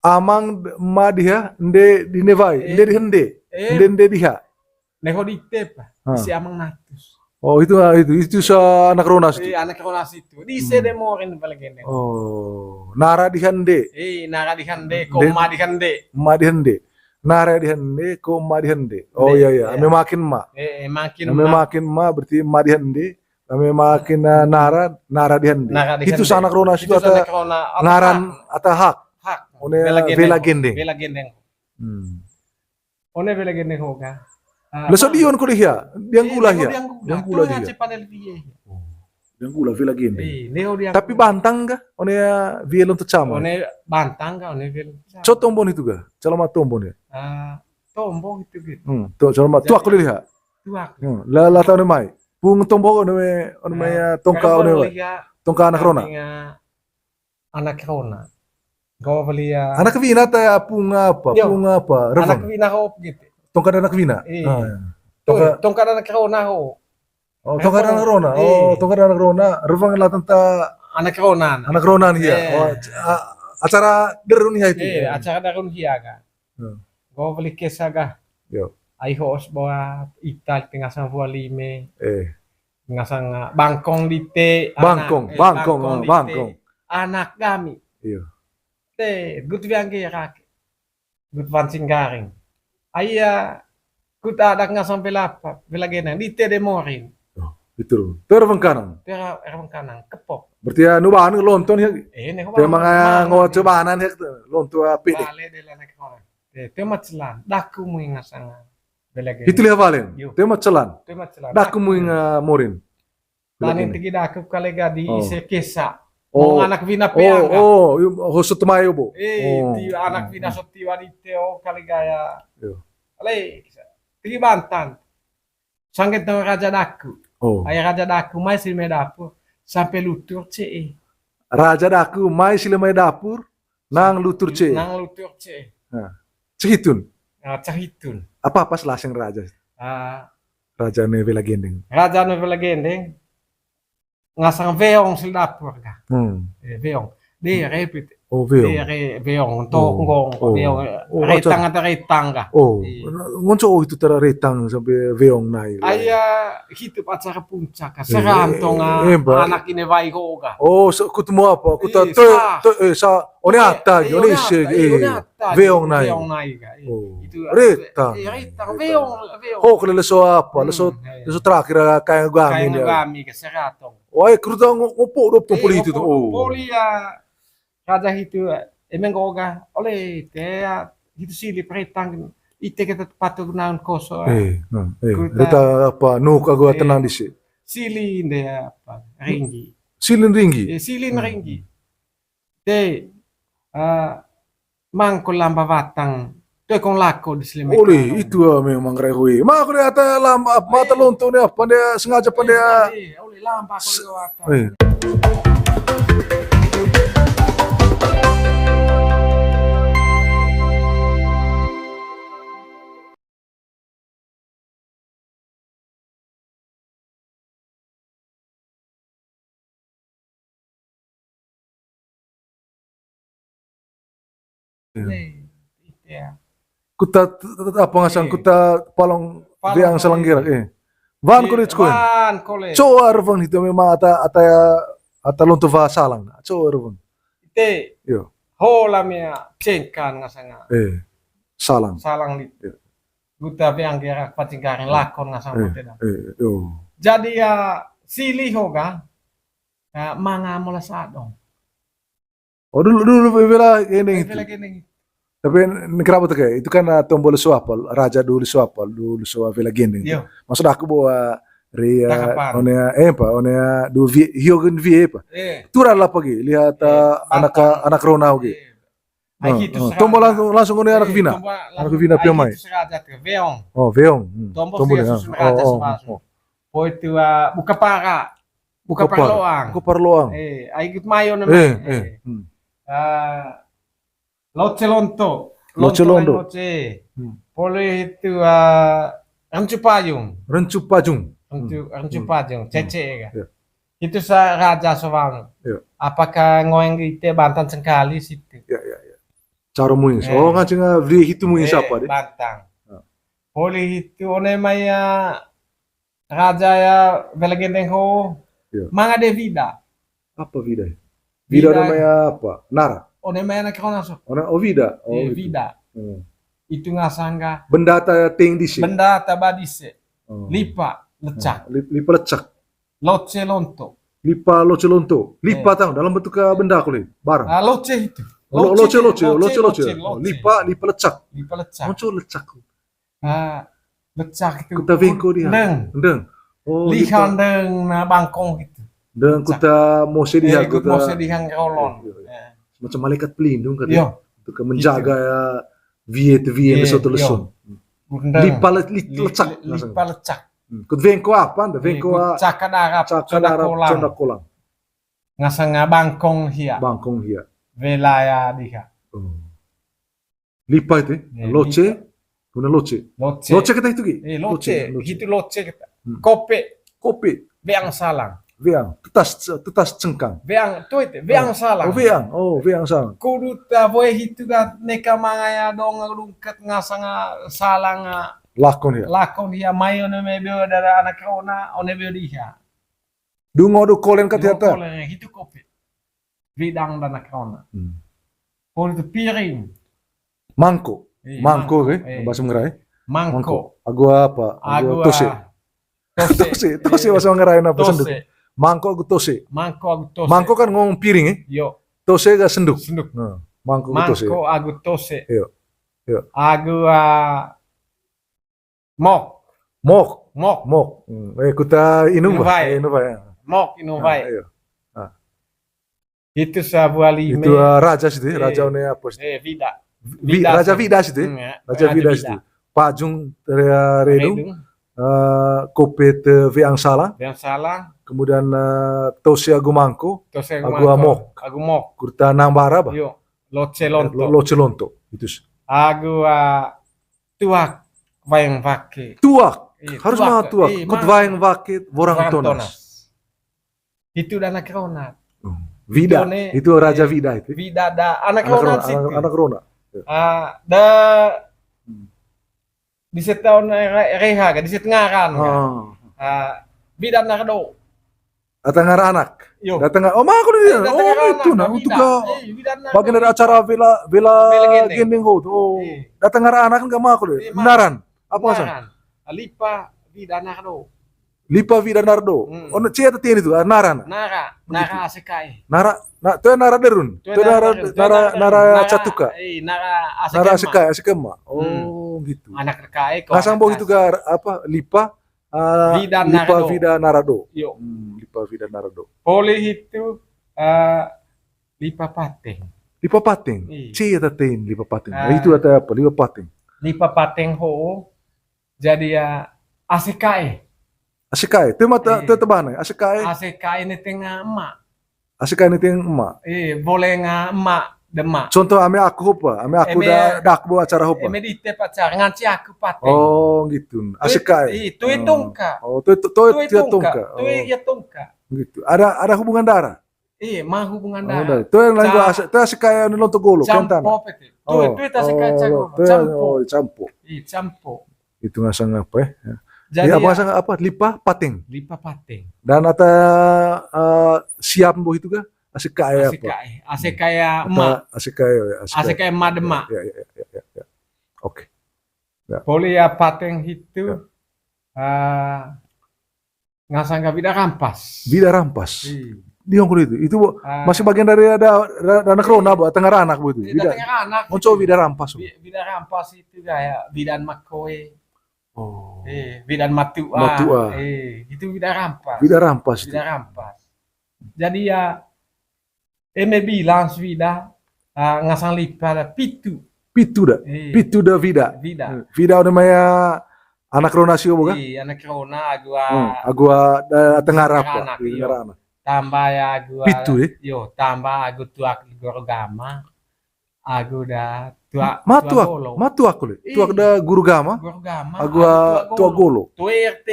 [SPEAKER 2] Amang ma dia, ende dinevai, ende dihende, ende diha.
[SPEAKER 1] Neko ditep, si amang natus.
[SPEAKER 2] Oh itu sa anak Ronas itu.
[SPEAKER 1] Anak Ronas itu. Di sede morin paling.
[SPEAKER 2] Oh, nara dihende.
[SPEAKER 1] Nara dihende, koma dihende.
[SPEAKER 2] Ma dihende. Nara dihende, koma dihende. Oh iya iya, ame makin ma. Makin ma berarti ma dihende. Ame makin nara dihende. Itu sa anak Ronas itu atau ngaran atau hak. One vela gendeng.
[SPEAKER 1] Vela gendeng. One vela gendeng hoga.
[SPEAKER 2] Leso dion ko dia, diang gula ya. Diang gula dia. Diang gula vela gendeng. Tapi bantang ga? One vela untuk cama.
[SPEAKER 1] One bantang ga? One vela.
[SPEAKER 2] Co tombon itu ga? Calamat tombon ya.
[SPEAKER 1] Tombon itu gitu.
[SPEAKER 2] To calamat tuak ko dia.
[SPEAKER 1] Tuak.
[SPEAKER 2] La tahu ne mai. Pung tombon one tongka one. Tongka anak Rona.
[SPEAKER 1] Anak Rona. Kau beli
[SPEAKER 2] anak Vina ta punga apa? Punga apa?
[SPEAKER 1] Anak Vina ho gitu.
[SPEAKER 2] Tongkat anak Vina.
[SPEAKER 1] Tongkat anak Rona ho.
[SPEAKER 2] Oh, tongkat anak Rona. Oh, tongkat anak Rona. Revang lah tentang
[SPEAKER 1] anak Rona.
[SPEAKER 2] Anak Rona nih ya. Oh, acara derun ya itu.
[SPEAKER 1] Acara derun ya kan. Kau beli kisah ga.
[SPEAKER 2] Yo.
[SPEAKER 1] Ai host bawa Ital tengah sang lime. Tengah sang Bangkong di te.
[SPEAKER 2] Bangkong.
[SPEAKER 1] Anak kami.
[SPEAKER 2] Iya.
[SPEAKER 1] Gut biang kaki. Gut pancing garing. Ayah, gut ada nggak sampai lapar. Bila gena, di te demorin.
[SPEAKER 2] Oh, itu. Terang kanan.
[SPEAKER 1] Terang kanan, kepop.
[SPEAKER 2] Berarti ya nubahan lonton ya.
[SPEAKER 1] Nih,
[SPEAKER 2] mga ngocobaanan ya lonton api.
[SPEAKER 1] Bale de la nekona. Tema celan. Daku mu ingasang. Bila gena.
[SPEAKER 2] Itu lihat balen. Tema celan. Daku mu morin.
[SPEAKER 1] Tanin tigi daku kalega di ise kesa. Oh, anak Vina peanga.
[SPEAKER 2] Hosut mayo bo.
[SPEAKER 1] Ti anak Vina soti wanite kali gaya. Ale, tigi bantan. Sangket ng Raja Daku. Ay Raja Daku may sila may dapur sampai lutur ce.
[SPEAKER 2] Raja Daku may sila may dapur nang lutur ce.
[SPEAKER 1] Nang lutur ce.
[SPEAKER 2] Cehitun.
[SPEAKER 1] Cehitun.
[SPEAKER 2] Apa pas laseng raja? Raja Nevela Gendeng.
[SPEAKER 1] Raja Nevela Gendeng. Ngasang veong sila dapur ka. Veong. Di repit.
[SPEAKER 2] Veong.
[SPEAKER 1] Di veong. Tokong. Veong. Retang atau retang ka.
[SPEAKER 2] Ngonco itu tera retang sampai veong naik.
[SPEAKER 1] Ayah hidup acara puncak ka. Serantong anak ini baik ka.
[SPEAKER 2] Kutemu apa? Kuta sa one ata, one ise. Veong naik.
[SPEAKER 1] Veong naik ka. Itu
[SPEAKER 2] retang.
[SPEAKER 1] Retang. Veong.
[SPEAKER 2] Kalau leso apa? Leso terakhir kayak gami.
[SPEAKER 1] Kayak gami ka. Serantong.
[SPEAKER 2] Wah, keruta ngopo dop tuh poli itu tuh.
[SPEAKER 1] Poli ya raja itu emang goga oleh teh itu silip retang ite kita patut naon koso.
[SPEAKER 2] Reta apa? Nuk agak tenang di sini.
[SPEAKER 1] Silin deh apa? Ringgi.
[SPEAKER 2] Silin ringgi.
[SPEAKER 1] Silin ringgi. Teh mangkul lamba batang. Tuh kong lako di sini.
[SPEAKER 2] Oleh itu memang rehui. Mak aku dia ada lamba mata lonton dia apa dia sengaja pada.
[SPEAKER 1] Oleh lamba kalau wata.
[SPEAKER 2] Kuta apa ngasang kuta palong biang selanggira van kulit ko coba arvan itu memang ata lonto va salang coba arvan
[SPEAKER 1] ite
[SPEAKER 2] yo
[SPEAKER 1] hola mia cengkan ngasanga salang itu kuta biang kira pacingkaring lakon ngasang putena
[SPEAKER 2] yo
[SPEAKER 1] jadi ya silih hoga Manga mula sadong.
[SPEAKER 2] Oh dulu bela ini itu.
[SPEAKER 1] Lagi nih.
[SPEAKER 2] Tapi kenapa tuh kayak itu kan tombol suapal, raja dulu suapal, dulu suapal gendeng.
[SPEAKER 1] Yo.
[SPEAKER 2] Maksud aku bawa Ria,
[SPEAKER 1] Takapan.
[SPEAKER 2] onea du hiogen vie apa? Turan lah pagi lihat anak Ronau gitu. Tombol langsung onea anak Vina piamai.
[SPEAKER 1] Veong.
[SPEAKER 2] Oh veong.
[SPEAKER 1] Tombol raja sebasung. Oh itu buka parloang.
[SPEAKER 2] Buka parloang.
[SPEAKER 1] Ai gitu mayo namanya. Loce lonto. Boleh itu rancu payung.
[SPEAKER 2] Rencu pajung.
[SPEAKER 1] Rancu pajung, cece kan. Itu raja Sawang. Apakah ngoeng itu Bantan sekali situ?
[SPEAKER 2] Ya. Cara muins. Oh ngaceng vri itu muins apa deh?
[SPEAKER 1] Bantang. Boleh itu one maya raja ya belagendeng ho. Manga de vida.
[SPEAKER 2] Apa vida? Vida namanya apa? Nara.
[SPEAKER 1] One maya nak kau nasuk.
[SPEAKER 2] Vida.
[SPEAKER 1] Vida. Itu ngasangga.
[SPEAKER 2] Benda ting disi.
[SPEAKER 1] Benda tabadise. Lipa lecak.
[SPEAKER 2] Lipa lecak.
[SPEAKER 1] Loce lonto.
[SPEAKER 2] Lipa loce lonto. Lipa tang dalam bentuk benda kulit. Barang.
[SPEAKER 1] Loce itu.
[SPEAKER 2] Loce. Lipa lecak.
[SPEAKER 1] Lipa lecak.
[SPEAKER 2] Loce lecak.
[SPEAKER 1] Lecak itu.
[SPEAKER 2] Kita vengko dia. Ndeng. Oh,
[SPEAKER 1] lihan deng na bangkong gitu.
[SPEAKER 2] Dan kita mose dia
[SPEAKER 1] ikut mose dihan rolon.
[SPEAKER 2] Macam malaikat pelindung katanya. Untuk menjaga ya vie leso. Lipa lecak.
[SPEAKER 1] Lipa lecak.
[SPEAKER 2] Kut vengko apa? Vengko
[SPEAKER 1] cakan Arab. Condak kolang. Ngasanga bangkong hia. Velaya diha.
[SPEAKER 2] Lipa itu. Loce. Guna loce. Loce kita itu ki.
[SPEAKER 1] Loce. Gitu loce kita. Kopi. Veang salang.
[SPEAKER 2] Veang. Tetas cengkang.
[SPEAKER 1] Veang tu itu. Veang salang.
[SPEAKER 2] Veang salang.
[SPEAKER 1] Kudu ta boy hitu ga neka mangaya dong lungket ngasanga salang.
[SPEAKER 2] Lakon
[SPEAKER 1] ya mayo na mebeo dara anak rona one beo diha.
[SPEAKER 2] Dungo do kolen katiata.
[SPEAKER 1] Kolen hitu kopi. Vidang dan anak rona. Pol itu piring.
[SPEAKER 2] Mangko bahasa ngerai.
[SPEAKER 1] Mangko.
[SPEAKER 2] Agu apa? Agu tose. Tose bahasa ngerai apa senduk. Mangko agu tose. Mangko kan ngomong piring
[SPEAKER 1] Yo.
[SPEAKER 2] Tose ga senduk. Mangko
[SPEAKER 1] agu tose.
[SPEAKER 2] Yo.
[SPEAKER 1] Agu mok.
[SPEAKER 2] Kuta
[SPEAKER 1] Inovai. Mok inovai. Itu sebuah lime.
[SPEAKER 2] Itu raja situ, raja one apa situ?
[SPEAKER 1] Vida.
[SPEAKER 2] Raja Vida situ. Raja Vida situ. Pajung redung. Kopet veang salang. Kemudian tose agu mangko. Agu mok. Kurta nambara ba?
[SPEAKER 1] Yo. Loce
[SPEAKER 2] lonto. Itu.
[SPEAKER 1] Agu tuak vayang vake.
[SPEAKER 2] Tuak. Harus mah tuak. Kut vayang vake borang tonas.
[SPEAKER 1] Itu dan anak rona.
[SPEAKER 2] Vida. Itu raja Vida itu.
[SPEAKER 1] Vida da anak rona situ.
[SPEAKER 2] Anak rona.
[SPEAKER 1] Di setahun reha di set ngaran. Vida nardo.
[SPEAKER 2] Datang anak. Datang mah aku dia. Itu nah untuk bagian dari acara bela gendeng ho. Datang anak kan mah aku dia. Benaran. Apa sah?
[SPEAKER 1] Lipa Vida nardo.
[SPEAKER 2] Lipa Vida nardo. Ono cia tati itu naran.
[SPEAKER 1] Nara asekai.
[SPEAKER 2] Tu nara derun. Tu nara catuka. Nara asekema. Oh gitu.
[SPEAKER 1] Anak rekai kok.
[SPEAKER 2] Ngasang boh itu gar apa Lipa Vida narado.
[SPEAKER 1] Yo.
[SPEAKER 2] Lipa Vida narado.
[SPEAKER 1] Boleh itu Lipa pateng.
[SPEAKER 2] Cia tatin Lipa pateng. Itu ada apa? Lipa pateng.
[SPEAKER 1] Lipa pateng ho. Jadi asekai.
[SPEAKER 2] Asikai, itu mata itu tebana.
[SPEAKER 1] Asikai ini tengah emak.
[SPEAKER 2] Asikai ini tengah emak.
[SPEAKER 1] Boleh emak demak.
[SPEAKER 2] Contoh ame aku dak bawa acara hopa.
[SPEAKER 1] Medite pacar nganci aku pateng.
[SPEAKER 2] Oh gitu. Asikai.
[SPEAKER 1] Itu tongka.
[SPEAKER 2] Oh itu tongka.
[SPEAKER 1] Itu tongka.
[SPEAKER 2] Gitu. Ada hubungan darah.
[SPEAKER 1] Mah hubungan darah.
[SPEAKER 2] Itu yang lain gua itu asikai yang lonto golo kentana.
[SPEAKER 1] Itu asikai
[SPEAKER 2] campo.
[SPEAKER 1] Campo.
[SPEAKER 2] Itu ngasang apa ya?
[SPEAKER 1] Jadi
[SPEAKER 2] apa? Lipa pateng. Dan ada siap boh itu kan? Asikai apa?
[SPEAKER 1] Asikai emak. Asikai emak demak.
[SPEAKER 2] Ya. Oke.
[SPEAKER 1] Boleh ya pateng itu ngasangka Vida rampas.
[SPEAKER 2] Di Hongkong itu
[SPEAKER 1] Ah,
[SPEAKER 2] masih bagian dari ada anak Rona, Bu, tengah anak Bu itu. Vida,
[SPEAKER 1] datangnya anak
[SPEAKER 2] Monco
[SPEAKER 1] itu.
[SPEAKER 2] Vida rampas. Bu.
[SPEAKER 1] Vida rampas itu kayak bidan makoe.
[SPEAKER 2] Oh,
[SPEAKER 1] Bidan matua.
[SPEAKER 2] Matua.
[SPEAKER 1] Itu vida rampas.
[SPEAKER 2] Vida rampas itu.
[SPEAKER 1] Vida rampas. Jadi ya, eme bilang vida ngasang lipat pitu.
[SPEAKER 2] Pitu dah. Pitu dah Vida.
[SPEAKER 1] Vida.
[SPEAKER 2] Vida udah maya anak Rona sih bukan?
[SPEAKER 1] Anak Rona
[SPEAKER 2] Agua tengah apa?
[SPEAKER 1] anak,
[SPEAKER 2] Di tengah anak.
[SPEAKER 1] tambah ya agua.
[SPEAKER 2] Pitu
[SPEAKER 1] tambah agu tua gorgama. Agu dah tua
[SPEAKER 2] Matu aku le. Tua ada guru gama.
[SPEAKER 1] Gorgama.
[SPEAKER 2] Agua tua golo.
[SPEAKER 1] Tua RT.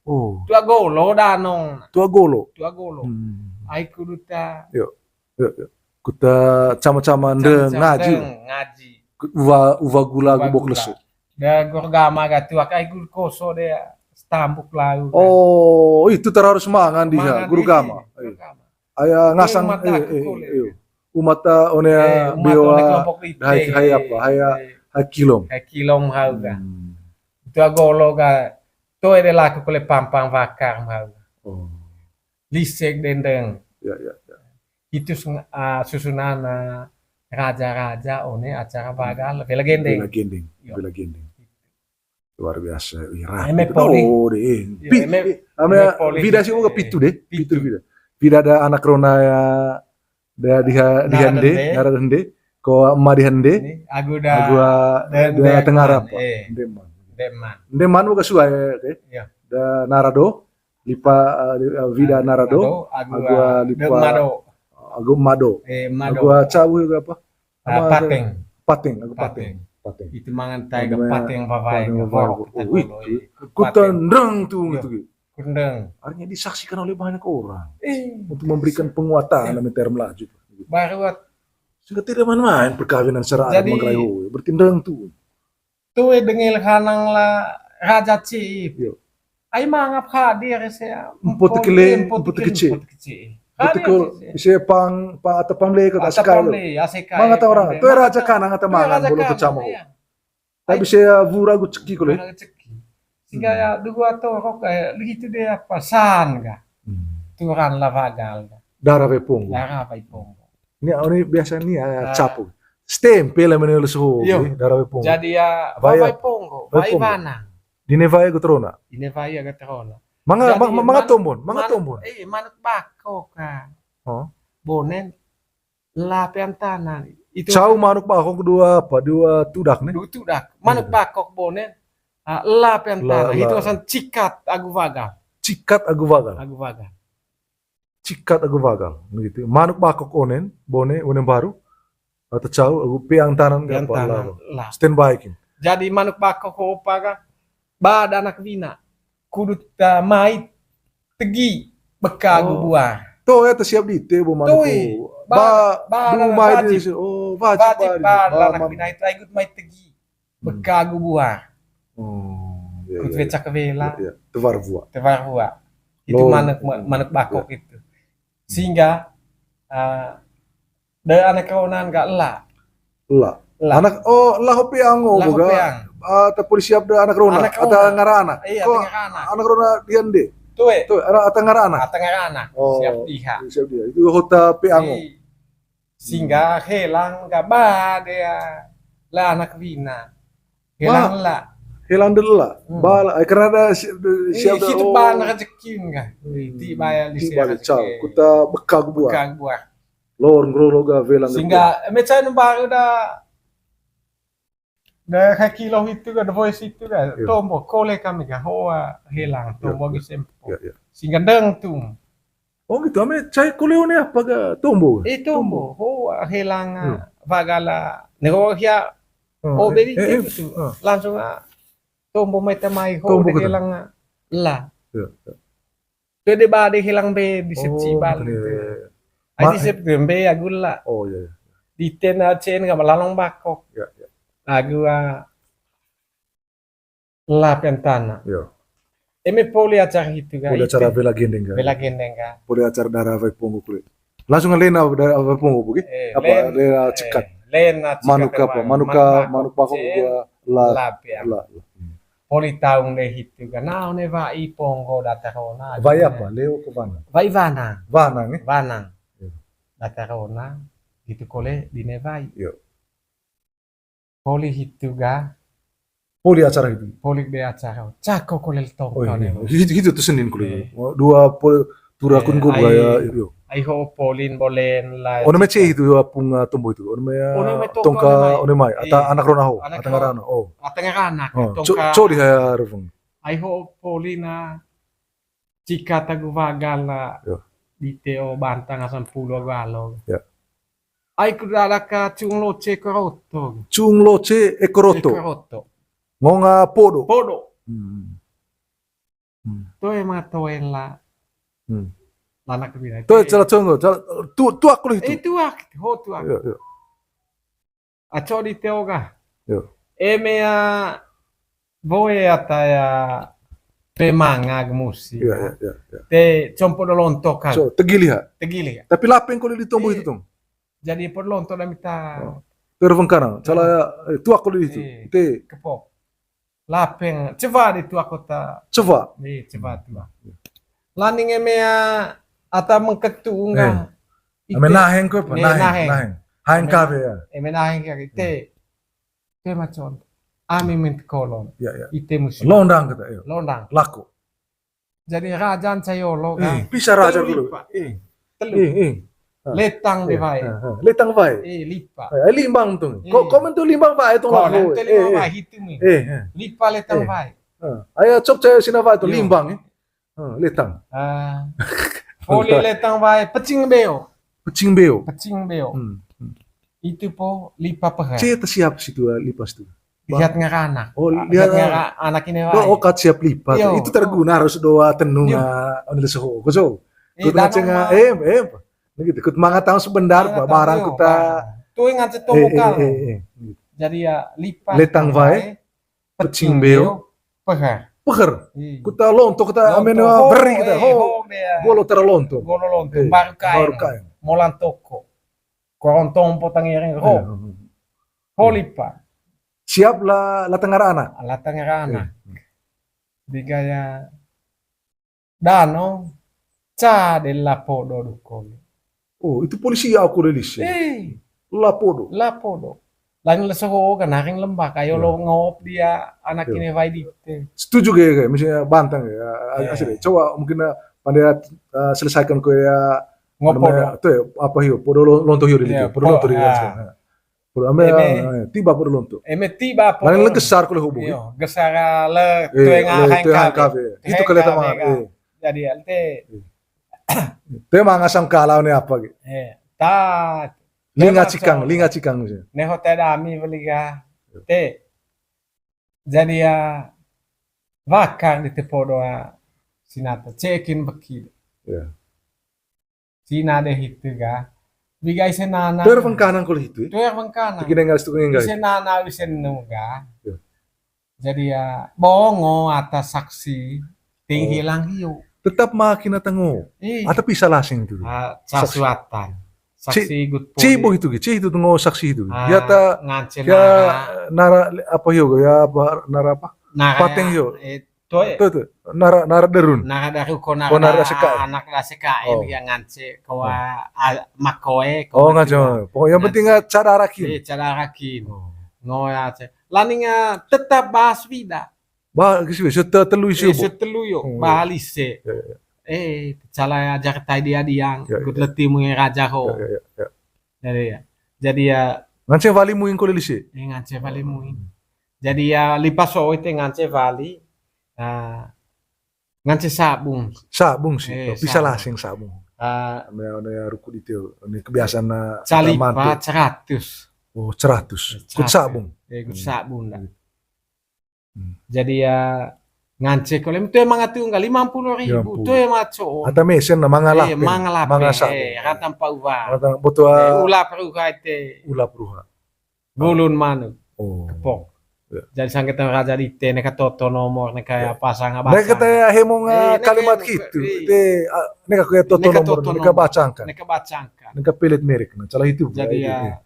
[SPEAKER 2] Oh.
[SPEAKER 1] Tua golo danong.
[SPEAKER 2] Tua golo.
[SPEAKER 1] Tua golo. Ai kuduta.
[SPEAKER 2] Yo. Kuta sama-sama ndeng ngaji.
[SPEAKER 1] Ngaji.
[SPEAKER 2] Uva gula gubok lesu.
[SPEAKER 1] Da gorgama ga tua kai gul koso de stambuk lalu.
[SPEAKER 2] Oh, itu terharus mangan dia guru gama. Aya ngasang umat onea biwa hai apa hai kilom.
[SPEAKER 1] Hai kilom hau ga. Tua golo ga to ede laku kole pampang vakar hau.
[SPEAKER 2] Oh.
[SPEAKER 1] Lisek dendeng.
[SPEAKER 2] Ya.
[SPEAKER 1] Itu susunan raja-raja one acara bagal bela gendeng.
[SPEAKER 2] Bela gendeng. Luar biasa.
[SPEAKER 1] Eme poli.
[SPEAKER 2] Vida sih juga pitu deh. Pitu vida. Vida ada anak Rona ya di hande, nara hande. Ko emak di hande. Agua tengah apa? Deman buka suai ya. Da narado. Lipa vida narado. Agua lipa. Agua mado. Agua cawu juga apa? Pating.
[SPEAKER 1] Itu mangan tai ke pating babai.
[SPEAKER 2] Kutendang tuh gitu.
[SPEAKER 1] Kundeng.
[SPEAKER 2] Artinya disaksikan oleh banyak orang untuk memberikan penguatan dalam term melaju.
[SPEAKER 1] Baru
[SPEAKER 2] sehingga tidak main-main perkawinan secara adat Mangkrayo. Bertindang tuh.
[SPEAKER 1] Tuh dengil kanang lah raja cip. Ai mangap hadir saya.
[SPEAKER 2] Empot kecil. Betul, bisa pang atau pamle kata sekali. Mga ta orang, tu raja kanang atau mangan bulu kecamo. Tapi bisa vura gu ceki kule.
[SPEAKER 1] Sehingga ya dua to kok kayak begitu dia pasan ga. Turan lavagal.
[SPEAKER 2] Darah pepung. Ini biasa nih capu. Stempel yang menilai suhu. Darah pepung.
[SPEAKER 1] Jadi ya vai pongo, vai mana.
[SPEAKER 2] Dinevaya gu trona.
[SPEAKER 1] Dinevaya gu trona.
[SPEAKER 2] Mga tombon.
[SPEAKER 1] Manuk bako ka. Bonen lapian tanah. Itu
[SPEAKER 2] Sau manuk bako kedua apa? Dua tudak nih.
[SPEAKER 1] Dua tudak. Manuk bako bonen lapian tanah. Itu asan cikat agu vagal.
[SPEAKER 2] Cikat agu vagal. Begitu. Manuk bako onen, bonen baru. Atau cau agu piang tanah enggak apa lah. Standby kin.
[SPEAKER 1] Jadi manuk bako ko paga bada anak vina. Kudut mai tegi bekagu buah.
[SPEAKER 2] Tuh ya siap di bu manuk. Mai di
[SPEAKER 1] wajib anak bina itu ikut mai tegi bekagu buah. Kut veca kevela.
[SPEAKER 2] Tevar buah.
[SPEAKER 1] Itu manuk bakok itu. Sehingga dari anak kawanan gak lah. Anak lah hopi ango boga. Atau polisi abda anak Rona, atau ngarana.
[SPEAKER 2] Iya, anak Rona diande.
[SPEAKER 1] Tuh,
[SPEAKER 2] atau ngarana.
[SPEAKER 1] Siap dia.
[SPEAKER 2] Itu hota piango.
[SPEAKER 1] Sehingga helang gaba dia lah anak Vina. Helang
[SPEAKER 2] dela. Bala karena ada siap
[SPEAKER 1] itu bana rezeki enggak. Tiba di sini.
[SPEAKER 2] Kita bekag buah. Lor ngrolo ga velang.
[SPEAKER 1] Sehingga mecan baru dah kilo itu kan, voice itu kan, tombo kole kami kan, hoa hilang, tombo gisempo, sehingga deng tum.
[SPEAKER 2] Oh gitu, ame cai kole one apa ga tombo?
[SPEAKER 1] Tombo, hoa hilang, vagala, negohia, beri itu, langsung tombo mai tamai, hoa hilang lah. Gede bade hilang be di sepcibal. Di September agula.
[SPEAKER 2] Oh iya.
[SPEAKER 1] Di tena cen ga malalong bakok. Agua lapian tanah. Eme poli acara itu kan.
[SPEAKER 2] Poli acara bela gendeng kan. Poli acara darah vai pongo kulit. Langsung lena darah vai pongo buki. Apa lena cekat.
[SPEAKER 1] Lena
[SPEAKER 2] cekat. Manuk apa? Manuk bako gua
[SPEAKER 1] lapian. poli taung deh itu kan. Nah, ne vai pongo data corona.
[SPEAKER 2] Vai apa? Leo ke Vanang?
[SPEAKER 1] Vai Vanang.
[SPEAKER 2] Vanang eh?
[SPEAKER 1] Vanang.
[SPEAKER 2] Iya.
[SPEAKER 1] Data corona. Gitu kole di ne vai.
[SPEAKER 2] Iya.
[SPEAKER 1] Poli itu ga.
[SPEAKER 2] Poli acara itu.
[SPEAKER 1] Poli de acara. Cako kole tong
[SPEAKER 2] Oh
[SPEAKER 1] kone.
[SPEAKER 2] iya. Itu tuh Senin kuliah.
[SPEAKER 1] Iya.
[SPEAKER 2] Dua poli turakun gue gaya itu.
[SPEAKER 1] Ai ho polin bolen la.
[SPEAKER 2] Ono me itu apung tumbo itu. Ono me tongka ono mai ata anak rona ho, ata ngarana. Oh.
[SPEAKER 1] Ata ngarana.
[SPEAKER 2] Cok di haya revung.
[SPEAKER 1] Ai ho polina jika tagu vagala di teo bantang asan pulo galo.
[SPEAKER 2] Ya.
[SPEAKER 1] Ai kudala ka cung loce korotto.
[SPEAKER 2] Cung loce e korotto. Ngonga podo.
[SPEAKER 1] Podo. To e matoen la. Lana kebina.
[SPEAKER 2] To cala congo, tu aku itu.
[SPEAKER 1] Itu ak, ho tu ak.
[SPEAKER 2] Yo.
[SPEAKER 1] Aco di teo ga.
[SPEAKER 2] Yo.
[SPEAKER 1] Mea voe ata ya pemanga musi.
[SPEAKER 2] Ya.
[SPEAKER 1] Te compo dolonto kan.
[SPEAKER 2] So, tegili ha.
[SPEAKER 1] Tegili.
[SPEAKER 2] Tapi lapeng kau di tombo itu tong.
[SPEAKER 1] Jadi podlonto da mita.
[SPEAKER 2] Tervang kana, cala tu aku itu. Te
[SPEAKER 1] Kepop. Lapeng, ceva di tu aku ta.
[SPEAKER 2] Ceva.
[SPEAKER 1] Ceva tu. Laning mea ata mengketu nga.
[SPEAKER 2] Ame naheng ko pa, naheng. Hang kabe ya.
[SPEAKER 1] Eme naheng ka ite. Te macon. Ami mint kolon.
[SPEAKER 2] Ya.
[SPEAKER 1] Ite musim.
[SPEAKER 2] Londang kata yo.
[SPEAKER 1] Londang.
[SPEAKER 2] Laku.
[SPEAKER 1] Jadi rajaan sayolo kan.
[SPEAKER 2] Bisa raja dulu.
[SPEAKER 1] Telu. Letang di vai.
[SPEAKER 2] Letang vai.
[SPEAKER 1] Lipa.
[SPEAKER 2] Limbang tuh. Komen tuh limbang vai itu lah.
[SPEAKER 1] Komen tuh limbang vai hitu mi. Lipa letang vai.
[SPEAKER 2] Ayo cok saya sini vai itu limbang. Letang.
[SPEAKER 1] Poli letang vai pecing beo.
[SPEAKER 2] Pecing beo.
[SPEAKER 1] Itu po lipa peha.
[SPEAKER 2] Ceta siap situ lipas tuh.
[SPEAKER 1] Lihat ngaranak.
[SPEAKER 2] Oh, lihat
[SPEAKER 1] anak ini vai.
[SPEAKER 2] Oh, kat siap lipat. Itu terguna harus doa tenung onel seho. Koso. Kudu cenga gitu. Kut manga tahun sebentar barang kita.
[SPEAKER 1] Tuh ngace tomokal. Jadi ya lipa.
[SPEAKER 2] Letang vai. Pecing beo.
[SPEAKER 1] Peha.
[SPEAKER 2] Peher. Kita lonto kita amena beri kita. Golo terlonto.
[SPEAKER 1] Baru kain. Molan toko. Korontong potang ireng lipa.
[SPEAKER 2] Siap lah Tenggara
[SPEAKER 1] anak. Di gaya dano ca della podo dukol.
[SPEAKER 2] Oh, itu polisi aku rilis. Lapodo. Lain lesoho kan naring lembak ayo lo ngop dia anak ini vai dikte. Setuju kayak misalnya bantang ya. Asli. Coba mungkin pandai selesaikan ko ya
[SPEAKER 1] ngopodo.
[SPEAKER 2] Itu ya apa hiyo podo lonto hiyo dilihat. Podo lonto dilihat. Podo ame tiba podo lonto.
[SPEAKER 1] Tiba podo.
[SPEAKER 2] Lain gesar ko le hubungi.
[SPEAKER 1] Gesar le tueng kafe.
[SPEAKER 2] Itu kelihatan banget.
[SPEAKER 1] Jadi ante
[SPEAKER 2] tema ngasang kalau ne apa gitu. Linga cikang misalnya.
[SPEAKER 1] Ne hotel ami beliga. Jadi ya vakar di tepodo sinata cekin bakil. Sina de hitu ga. Bigai senana.
[SPEAKER 2] Tuer pengkanan kulit itu.
[SPEAKER 1] Tuer pengkanan.
[SPEAKER 2] Kita enggak setuju enggak.
[SPEAKER 1] Senana wisen ga. Jadi ya bongo atas saksi tinggi hilang hiu.
[SPEAKER 2] Tetap makin tango. Atau bisa lasing itu.
[SPEAKER 1] Sasuatan. Saksi good point.
[SPEAKER 2] Cibo itu tunggu saksi itu. Ya ta
[SPEAKER 1] ngancen
[SPEAKER 2] nara apa yo ya nara apa? Pateng yo. Itu nara derun.
[SPEAKER 1] Nara daru ko nara anak seka yang ngance kawa makoe.
[SPEAKER 2] Oh ngaco. Pokoknya penting cara rakin.
[SPEAKER 1] Cara rakin. Ngoya ce. Laninga tetap bahas vida.
[SPEAKER 2] Kisah setelu isu.
[SPEAKER 1] Setelu yo balise. Cala ajar tadi yang good letih mungin raja ho. Jadi ya
[SPEAKER 2] ngance vali mungin ko lelise.
[SPEAKER 1] Ngance vali mungin. Jadi ya lipas so itu ngance vali. Ngance sabung.
[SPEAKER 2] Sabung sih. Bisa lasing sabung. Ada ruku itu. Ini kebiasaan
[SPEAKER 1] calipat 100.
[SPEAKER 2] Oh 100. Kut sabung.
[SPEAKER 1] Kut sabung. Jadi ya ngance kalau itu emang itu enggak 50.000 itu emang co.
[SPEAKER 2] Ada mesin mangalap.
[SPEAKER 1] Kata Pak Uwa.
[SPEAKER 2] Betul.
[SPEAKER 1] Ulah peruha itu.
[SPEAKER 2] Ulah peruha.
[SPEAKER 1] Gulun manu.
[SPEAKER 2] Kepok.
[SPEAKER 1] Jadi sangkitan raja di te neka toto nomor neka pasang abang.
[SPEAKER 2] Neka kata hemong kalimat gitu. Neka kaya toto nomor neka bacangkan. Neka pelit merek. Salah itu.
[SPEAKER 1] Jadi ya.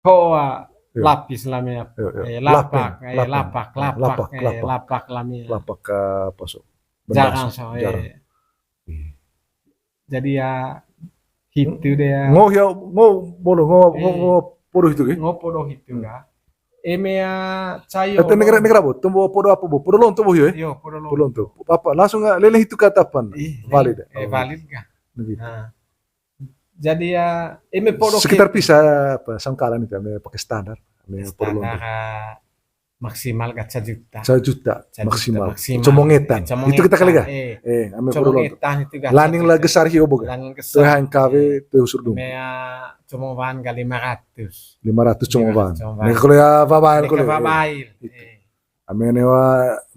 [SPEAKER 1] Koa
[SPEAKER 2] Iya.
[SPEAKER 1] lapis lamia,
[SPEAKER 2] Iya, iya.
[SPEAKER 1] lapak,
[SPEAKER 2] Lapen,
[SPEAKER 1] lapak,
[SPEAKER 2] lapak,
[SPEAKER 1] lapak,
[SPEAKER 2] lapak.
[SPEAKER 1] lapak lamia.
[SPEAKER 2] Lapak apa so?
[SPEAKER 1] Jarang
[SPEAKER 2] Benda
[SPEAKER 1] so,
[SPEAKER 2] jarang. Iya.
[SPEAKER 1] jadi ya itu dia.
[SPEAKER 2] Ngo ya ngo bolo ngo podo itu ke?
[SPEAKER 1] Ngopo do itu ga. Emea cayo.
[SPEAKER 2] Kata negara bo, tumbo podo apa bo? Podo lonto bo ya?
[SPEAKER 1] Yo, podo
[SPEAKER 2] Podo lonto. Apa langsung lele itu kata apa? Valid.
[SPEAKER 1] Valid ga.
[SPEAKER 2] Begitu.
[SPEAKER 1] Nah, jadi ya eme podo
[SPEAKER 2] Sekitar pisah apa sangkalan itu ame pakai standar. Ame podo lonto.
[SPEAKER 1] standar maksimal ga 1 juta.
[SPEAKER 2] 1 juta
[SPEAKER 1] 1 juta
[SPEAKER 2] maksimal.
[SPEAKER 1] maksimal.
[SPEAKER 2] Comongetan. Itu kita kali ga? Ame podo lonto.
[SPEAKER 1] Comongetan itu ga.
[SPEAKER 2] Laning la gesar hiyo boga.
[SPEAKER 1] Laning
[SPEAKER 2] Tuh
[SPEAKER 1] kesar.
[SPEAKER 2] hang kawe tuh surdung.
[SPEAKER 1] Mea comovan ga 500.
[SPEAKER 2] 500 comovan.
[SPEAKER 1] Comovan.
[SPEAKER 2] Nek kalau ya babail
[SPEAKER 1] Eka
[SPEAKER 2] kalau.
[SPEAKER 1] babail.
[SPEAKER 2] Ame newa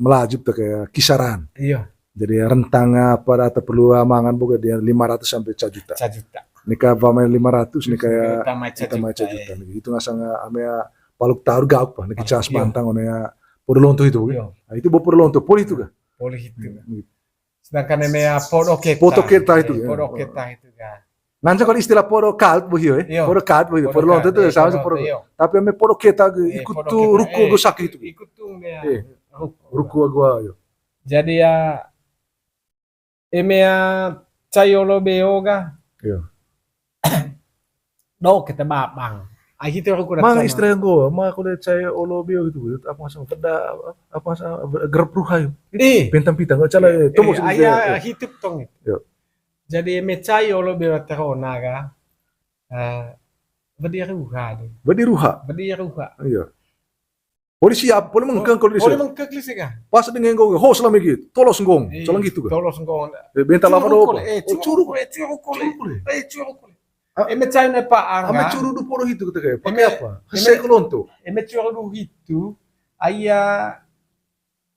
[SPEAKER 2] melajib tuh kayak kisaran.
[SPEAKER 1] Iya,
[SPEAKER 2] Jadi rentang apa atau perlu mangan boga dia 500 sampai 1 juta.
[SPEAKER 1] 1 juta.
[SPEAKER 2] Nika pamain 500 nika ya
[SPEAKER 1] Utama 1
[SPEAKER 2] kita
[SPEAKER 1] juta.
[SPEAKER 2] 1 juta. Itu ngasang ame paluk taur gauk pa nika cas
[SPEAKER 1] Iya.
[SPEAKER 2] pantang one ya podo lonto itu boga.
[SPEAKER 1] Iya,
[SPEAKER 2] Nah, itu bo podo lonto poli itu ga.
[SPEAKER 1] boleh itu. Sedangkan emea podo keta.
[SPEAKER 2] Poto keta itu, ya.
[SPEAKER 1] Podo keta itu ga.
[SPEAKER 2] Nanti kalau istilah podo kalt bohio
[SPEAKER 1] Iya.
[SPEAKER 2] podo kalt bohio podo lonto itu sama seperti podo.
[SPEAKER 1] Iya.
[SPEAKER 2] Tapi ame podo keta ikut
[SPEAKER 1] Podo
[SPEAKER 2] tuh
[SPEAKER 1] keta.
[SPEAKER 2] ruko go sakit itu.
[SPEAKER 1] Ikut tuh dia.
[SPEAKER 2] Ruko gua yo.
[SPEAKER 1] Jadi ya emea cayolo beoga.
[SPEAKER 2] Iya.
[SPEAKER 1] Do kita babang. Ah itu aku
[SPEAKER 2] Mang istilah gua, mah aku lihat saya olobio gitu. Apa sama peda apa sama gerap ruhayo.
[SPEAKER 1] Di.
[SPEAKER 2] Pentang pitang enggak cala tomo
[SPEAKER 1] Ayah hidup tong.
[SPEAKER 2] Iya.
[SPEAKER 1] Jadi emea cayolo beo terona ga. Badiruha deh.
[SPEAKER 2] Badiruha.
[SPEAKER 1] Badiruha.
[SPEAKER 2] Iya. Polisi apa? Polisi mengkang kalau
[SPEAKER 1] Boleh
[SPEAKER 2] disitu.
[SPEAKER 1] mengkeklis ga.
[SPEAKER 2] Pas dengan gong, hos lah gitu. Tolos gong, calang gitu kan.
[SPEAKER 1] Tolos ngong.
[SPEAKER 2] Bentar lama dopo.
[SPEAKER 1] Curu kule. Eme cai ne pa
[SPEAKER 2] Ame
[SPEAKER 1] anga.
[SPEAKER 2] curu du poro itu kita kayak. Pakai apa? Hese kolonto.
[SPEAKER 1] Eme curu du itu. Aya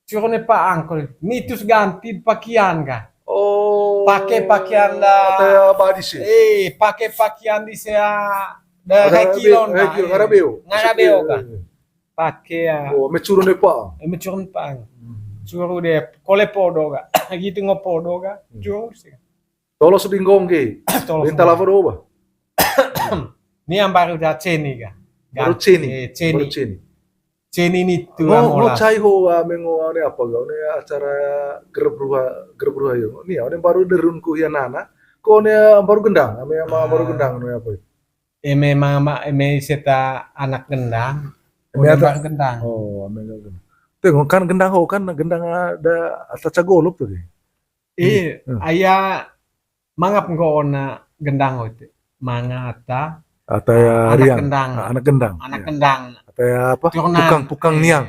[SPEAKER 1] curu ne pa angkol. Nitus ganti pakaian ga.
[SPEAKER 2] Oh.
[SPEAKER 1] Pakai pakaian lah.
[SPEAKER 2] Kata badis.
[SPEAKER 1] Pakai pakaian di sea. Dari kilon.
[SPEAKER 2] Ngarabeo.
[SPEAKER 1] Ngarabeo ga. Pakai ya.
[SPEAKER 2] Oh, me curu ne pa.
[SPEAKER 1] Eme curu ne pa. Curu de kole podo ga. Gitu ngopodo ga. Curu sih.
[SPEAKER 2] Tolos di gong ke. Bentar lama dopo.
[SPEAKER 1] Ini yang baru dah ceni ga.
[SPEAKER 2] Baru ceni.
[SPEAKER 1] Ceni.
[SPEAKER 2] Baru ceni.
[SPEAKER 1] Ceni itu
[SPEAKER 2] Oh, cai ho mengo ane apa ga? Ane acara gerep ruha yo. Nih, ane baru derun ku ya nana. Ko ane baru gendang, ame baru gendang ane apa?
[SPEAKER 1] Eme mama eme seta anak gendang.
[SPEAKER 2] Eme
[SPEAKER 1] Udah
[SPEAKER 2] ata-
[SPEAKER 1] baru gendang.
[SPEAKER 2] Oh, ame gendang. Tengok kan gendang ho kan gendang ada atas cagolop tuh.
[SPEAKER 1] Ayah mangap ngona gendang itu. Manga ata
[SPEAKER 2] Atau ya
[SPEAKER 1] anak
[SPEAKER 2] riang.
[SPEAKER 1] gendang.
[SPEAKER 2] Anak gendang.
[SPEAKER 1] Anak
[SPEAKER 2] Ya.
[SPEAKER 1] gendang.
[SPEAKER 2] Atau ya apa?
[SPEAKER 1] Turunan.
[SPEAKER 2] Pukang niang.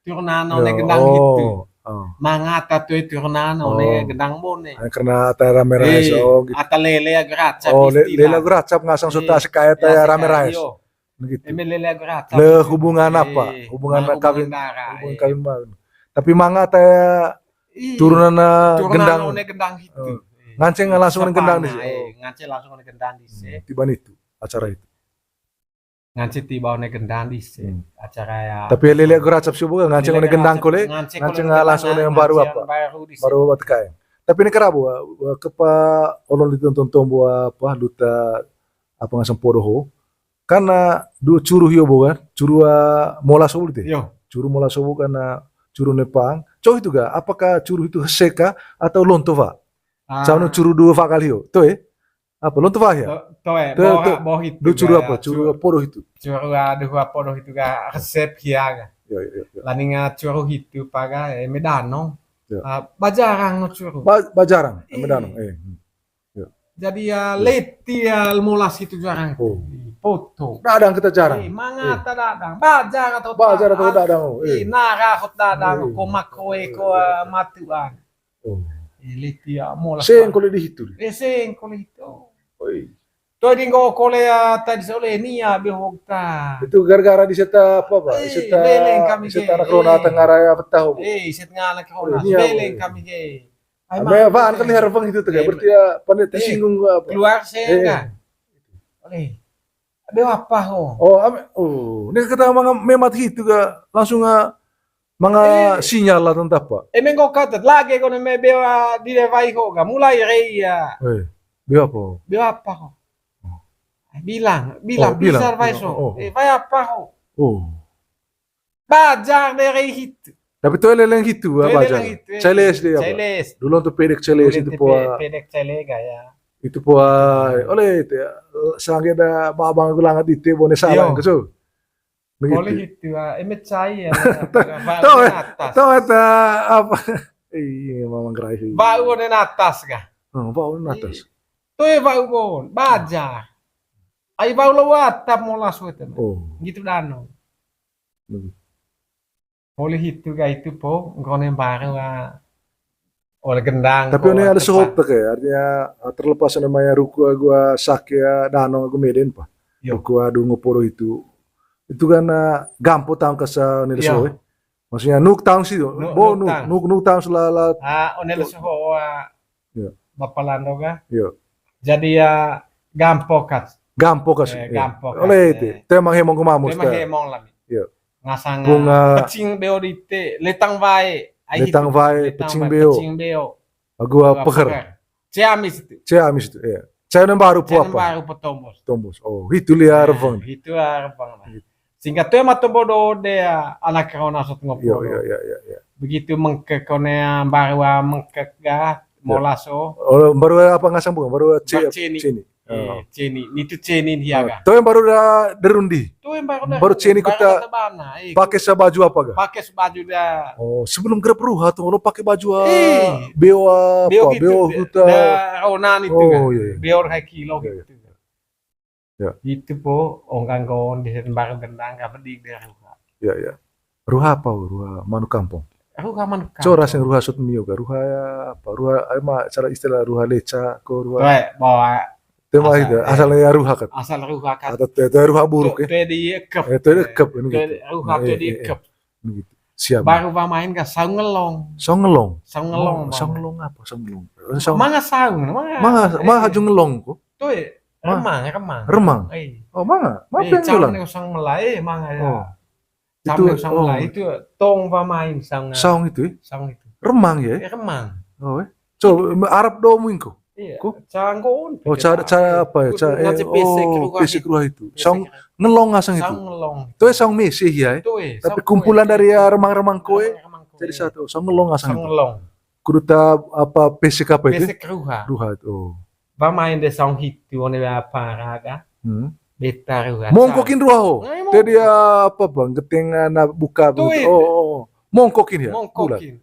[SPEAKER 1] Turunan
[SPEAKER 2] Ya,
[SPEAKER 1] one gendang
[SPEAKER 2] oh,
[SPEAKER 1] itu.
[SPEAKER 2] oh.
[SPEAKER 1] Manga ata tu turunan
[SPEAKER 2] Oh.
[SPEAKER 1] one gendang bone.
[SPEAKER 2] Karena ata rame rais oh gitu.
[SPEAKER 1] Ata lele agrat.
[SPEAKER 2] Oh, lela geracap ngasang suta sekaya ta ya rame rais. Begitu.
[SPEAKER 1] Eme lele agrat.
[SPEAKER 2] Le hubungan apa? Hubungan kawin.
[SPEAKER 1] darah.
[SPEAKER 2] Hubungan kawin banget. Tapi manga ta ya turunan gendang.
[SPEAKER 1] Turunan one gendang itu.
[SPEAKER 2] Nganceng langsung gendang di sini.
[SPEAKER 1] Nganceng langsung one gendang di sini.
[SPEAKER 2] Tiban itu acara itu.
[SPEAKER 1] Nganceng tiba one gendang di sini. Acara ya.
[SPEAKER 2] Tapi lele geracap sih bukan nganceng one gendang kole. Nganceng langsung yang baru apa? Baru buat kain. Tapi ini kerabu kepa olon ditonton tombo apa luta apa ngasang podoho. Karena dua curu hiyo bukan, curu mola sobu deh.
[SPEAKER 1] Yo.
[SPEAKER 2] Curu mola sobu karena curu nepang. Cow itu ga, apakah curu itu seka atau lontova? Cawno curu dua vakal hiyo. Tuh apa lontova ya?
[SPEAKER 1] Tuh, boh itu.
[SPEAKER 2] Dua curu apa? Curu podo itu.
[SPEAKER 1] Curu dua podo itu ga resep hiaga.
[SPEAKER 2] Ya.
[SPEAKER 1] Laninga curu itu paga medano.
[SPEAKER 2] Ya.
[SPEAKER 1] Bajarang no curu.
[SPEAKER 2] Bajarang, medano.
[SPEAKER 1] Jadi ya leti ya molas itu jarang.
[SPEAKER 2] Oh.
[SPEAKER 1] Foto.
[SPEAKER 2] Dadang kita jarang.
[SPEAKER 1] Mangata dadang. Bajar atau
[SPEAKER 2] Bajar atau dadang.
[SPEAKER 1] Nara hot dadang. Ko makoe ko matuan.
[SPEAKER 2] Oh.
[SPEAKER 1] Leti ya molas.
[SPEAKER 2] Sen kole di hitu.
[SPEAKER 1] Sen kole itu.
[SPEAKER 2] Oi.
[SPEAKER 1] Toi dingo kole ya tadi sole nia behokta.
[SPEAKER 2] Itu gara-gara di seta apa pak?
[SPEAKER 1] Leleng kami
[SPEAKER 2] Seta anak rona tengaraya petah.
[SPEAKER 1] Set ngana kona.
[SPEAKER 2] Iya,
[SPEAKER 1] Leleng kami ge.
[SPEAKER 2] Ame apaan kan harapang itu tuh berarti ya pandai tersinggung apa?
[SPEAKER 1] Keluar saya kan. Oleh. Ada apa ho?
[SPEAKER 2] Ini kata mga memat hitu ga langsung mga sinyal lah tentang apa?
[SPEAKER 1] Emang kau kata lagi kau neme bewa di devai ho ga mulai reia.
[SPEAKER 2] Bewa apa?
[SPEAKER 1] Bewa apa ho? Bilang
[SPEAKER 2] bilang.
[SPEAKER 1] bisa vai so. Vai apa ho?
[SPEAKER 2] Oh.
[SPEAKER 1] Bajar dari itu.
[SPEAKER 2] Tapi tu yang itu baca. Celes dia apa?
[SPEAKER 1] Celes.
[SPEAKER 2] Dulu tuh pedek celes itu po.
[SPEAKER 1] Pedek celes gaya.
[SPEAKER 2] Itu po oleh itu sange da babang gulangat itu bone salah ke so.
[SPEAKER 1] Boleh itu emet saya.
[SPEAKER 2] Tahu eta apa? Iya mamang gerai.
[SPEAKER 1] Bau di atas kah?
[SPEAKER 2] Bau di atas.
[SPEAKER 1] Tuh bau bon, bajar. Ai bau lewat tap molas itu.
[SPEAKER 2] Oh.
[SPEAKER 1] Gitu dano. Boleh itu gak itu po, ngone baru oleh gendang.
[SPEAKER 2] Tapi ini ada sehop tak ya, artinya terlepas namanya ruku gua sakya dano gua meden pa. Ruku adu ngoporo itu kan gampo tang kasa nila soe. Maksudnya nuk tang sih, bo nuk tang selala.
[SPEAKER 1] Onel soho bapalando ga.
[SPEAKER 2] Iya.
[SPEAKER 1] Jadi ya gampo kas.
[SPEAKER 2] Gampo kas.
[SPEAKER 1] Gampo.
[SPEAKER 2] Oleh itu, temang hemong kumamus.
[SPEAKER 1] Temang hemong lami.
[SPEAKER 2] Iya.
[SPEAKER 1] Ngasang
[SPEAKER 2] bunga
[SPEAKER 1] pecing beo dite, letang vae.
[SPEAKER 2] Letang vae, pecing beo.
[SPEAKER 1] Pecing beo.
[SPEAKER 2] Agua peker.
[SPEAKER 1] Ciamis itu.
[SPEAKER 2] Ciamis itu, iya. Cina baru po apa?
[SPEAKER 1] Baru po tombos.
[SPEAKER 2] Tombos. Oh, itu liar revang.
[SPEAKER 1] Itu revang. Singkat tu mah tombodo dia anak corona sot ngopo.
[SPEAKER 2] Iya.
[SPEAKER 1] Begitu mengkek konea baru mengkek ga molaso.
[SPEAKER 2] Oh, baru apa ngasang bukan? Baru
[SPEAKER 1] ceni. Ceni, itu ceni dia ga.
[SPEAKER 2] Tuh yang baru derundi.
[SPEAKER 1] Tuh yang baru.
[SPEAKER 2] Baru ceni kita pakai sebaju apa ga?
[SPEAKER 1] Pakai sebaju dah.
[SPEAKER 2] Oh, sebelum grab ruha tuh lo pakai baju beo apa? Beo huta.
[SPEAKER 1] Ronan itu
[SPEAKER 2] ga.
[SPEAKER 1] Beo 2 kilo gitu.
[SPEAKER 2] Ya.
[SPEAKER 1] Itu po ongkang kawan di barang gendang ka pedik dia ruha.
[SPEAKER 2] Ya. Ruha apa? Ruha manu kampung.
[SPEAKER 1] Ruha manu kampung.
[SPEAKER 2] Coras yang ruha sut mio ga. Ruha apa? Ruha emang cara istilah ruha leca ko ruha.
[SPEAKER 1] Bawa
[SPEAKER 2] tema itu asalnya ruha kan.
[SPEAKER 1] Asal ruha kan.
[SPEAKER 2] Atau ruha buruk ya.
[SPEAKER 1] Itu diekep.
[SPEAKER 2] Itu diekep gitu.
[SPEAKER 1] Ruha itu diekep.
[SPEAKER 2] Gitu. Siap.
[SPEAKER 1] Baru main ka saung ngelong.
[SPEAKER 2] Saung ngelong.
[SPEAKER 1] Saung ngelong.
[SPEAKER 2] Saung ngelong apa? Saung ngelong.
[SPEAKER 1] Manga saung,
[SPEAKER 2] manga haju ngelong ko.
[SPEAKER 1] Tuh remang.
[SPEAKER 2] Remang.
[SPEAKER 1] Oh,
[SPEAKER 2] manga. Apa yang jualan?
[SPEAKER 1] Sang melai manga ya.
[SPEAKER 2] Itu
[SPEAKER 1] sang melai itu tong pamain sang.
[SPEAKER 2] Saung itu.
[SPEAKER 1] Saung itu.
[SPEAKER 2] Remang ya?
[SPEAKER 1] Remang.
[SPEAKER 2] Oh, so Arab do muingko.
[SPEAKER 1] Iya. Canggon.
[SPEAKER 2] Oh, cara apa ya? Pesek ruah itu. Saung ngelong ngasang itu.
[SPEAKER 1] Saung ngelong.
[SPEAKER 2] Itu saung mesih ya. Tapi kumpulan dari remang-remang kowe. Jadi satu saung ngelong ngasang.
[SPEAKER 1] Saung ngelong.
[SPEAKER 2] Kuduta apa pesek apa itu?
[SPEAKER 1] Pesek ruha.
[SPEAKER 2] Ruha itu.
[SPEAKER 1] Pamain de saung hitu one apa raga. Beta ruha.
[SPEAKER 2] Mongkokin ruha ho. Tadi apa bang? Ketengan buka. Oh. Mongkokin ya.
[SPEAKER 1] Mongkokin.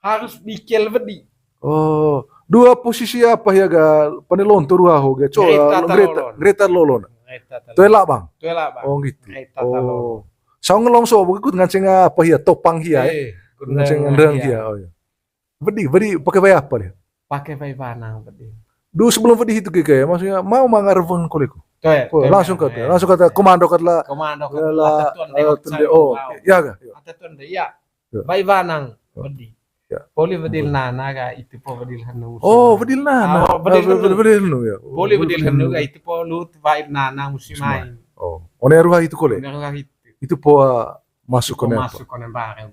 [SPEAKER 1] Harus bikel bedi.
[SPEAKER 2] Oh, dua posisi apa ya ga? Panelonto ruha ho ga. Coba Greta lolon. Tuela bang. Oh gitu. Oh. Saung ngelong so ikut ngancing apa ya? Topang ya. Ngancing ndang ya. Oh ya. Bedi pakai bay apa dia?
[SPEAKER 1] Pakai bay panang bedi.
[SPEAKER 2] Dulu sebelum bedi itu kayak maksudnya mau mangarvon koleku. Langsung kata komando katla.
[SPEAKER 1] Komando
[SPEAKER 2] katla. Oh, ya ga.
[SPEAKER 1] Atetun de ya. Bay panang bedi. Boleh bedil nana ga itu po bedil hanu.
[SPEAKER 2] Oh, bedil nana. Bedil hanu ya.
[SPEAKER 1] Boleh bedil hanu ga itu po lut vibe nana musimain.
[SPEAKER 2] Oh, one ruha itu kole. Itu po masuk kone.
[SPEAKER 1] Masuk kone bareng.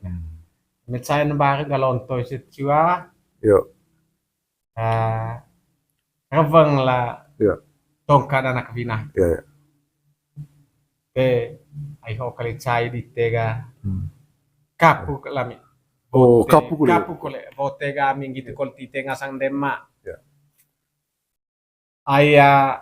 [SPEAKER 1] Metsay na bareng galonto sit siwa.
[SPEAKER 2] Yo.
[SPEAKER 1] Ravang la.
[SPEAKER 2] Yo.
[SPEAKER 1] Tongkat anak vina.
[SPEAKER 2] Ya.
[SPEAKER 1] Ai ho kali chai di tega. Kapu lami.
[SPEAKER 2] Oh, kapu
[SPEAKER 1] kole. Bote kami gitu kol tite ngasang dema.
[SPEAKER 2] Ya.
[SPEAKER 1] Aya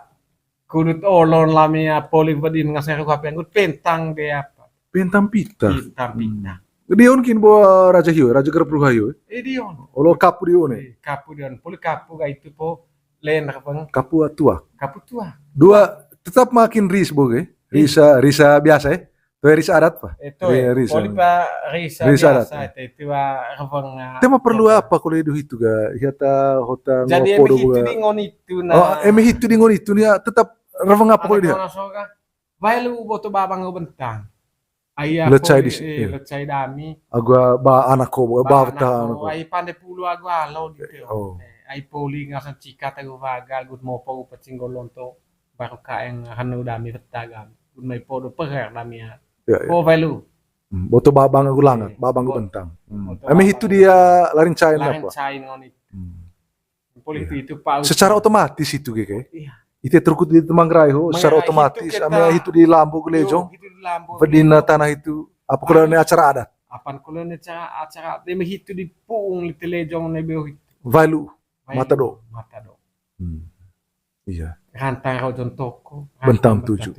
[SPEAKER 1] kudut olon lami ya poli bedin ngasang ruha pengut pentang de apa.
[SPEAKER 2] Pentang pita.
[SPEAKER 1] Pentang pita.
[SPEAKER 2] Dion kin bo raja hiu, raja gerap ruha hiu.
[SPEAKER 1] Dion.
[SPEAKER 2] Olo kapu dion.
[SPEAKER 1] Kapu dion. Poli kapu ga itu po len rapang.
[SPEAKER 2] Kapu tua.
[SPEAKER 1] Kapu tua.
[SPEAKER 2] Dua tetap makin ris boge. Risa biasa ya. Tuh risa adat pa.
[SPEAKER 1] Itu poli pa risa biasa itu rapang.
[SPEAKER 2] Tema perlu apa kalau itu ga? Hiata hota
[SPEAKER 1] jadi
[SPEAKER 2] ngopo
[SPEAKER 1] itu dingon itu na.
[SPEAKER 2] Oh, itu dingon itu nia tetap rapang apa kalau dia?
[SPEAKER 1] Vailu boto babang bentang. Ayah
[SPEAKER 2] lecai di
[SPEAKER 1] lecai dami.
[SPEAKER 2] Agua ba anako ba
[SPEAKER 1] anako. Ai pande pulu agua alo gitu. Oh. Ai poli ngasan cika tagu vagal gud mopo pacing golonto baru kaeng hanu dami betagam. Gud mai podo perer dami ya. Oh vailu.
[SPEAKER 2] Boto babang gulangat, babang bentang. Itu dia laring cain apa?
[SPEAKER 1] Laring cain ngon itu. Poli itu pau.
[SPEAKER 2] Secara otomatis itu kayak.
[SPEAKER 1] Iya.
[SPEAKER 2] Itu terkut di Manggarai ho, secara otomatis. Itu di Lambo Gelejong.
[SPEAKER 1] di lambo.
[SPEAKER 2] Padina tanah itu apa kalau ini acara adat?
[SPEAKER 1] Apan kulo ni acara de hitu di puung li telejong ne beo hitu.
[SPEAKER 2] Vailu Matado.
[SPEAKER 1] Matado.
[SPEAKER 2] Iya.
[SPEAKER 1] Rantang rojon toko.
[SPEAKER 2] Bentang 7.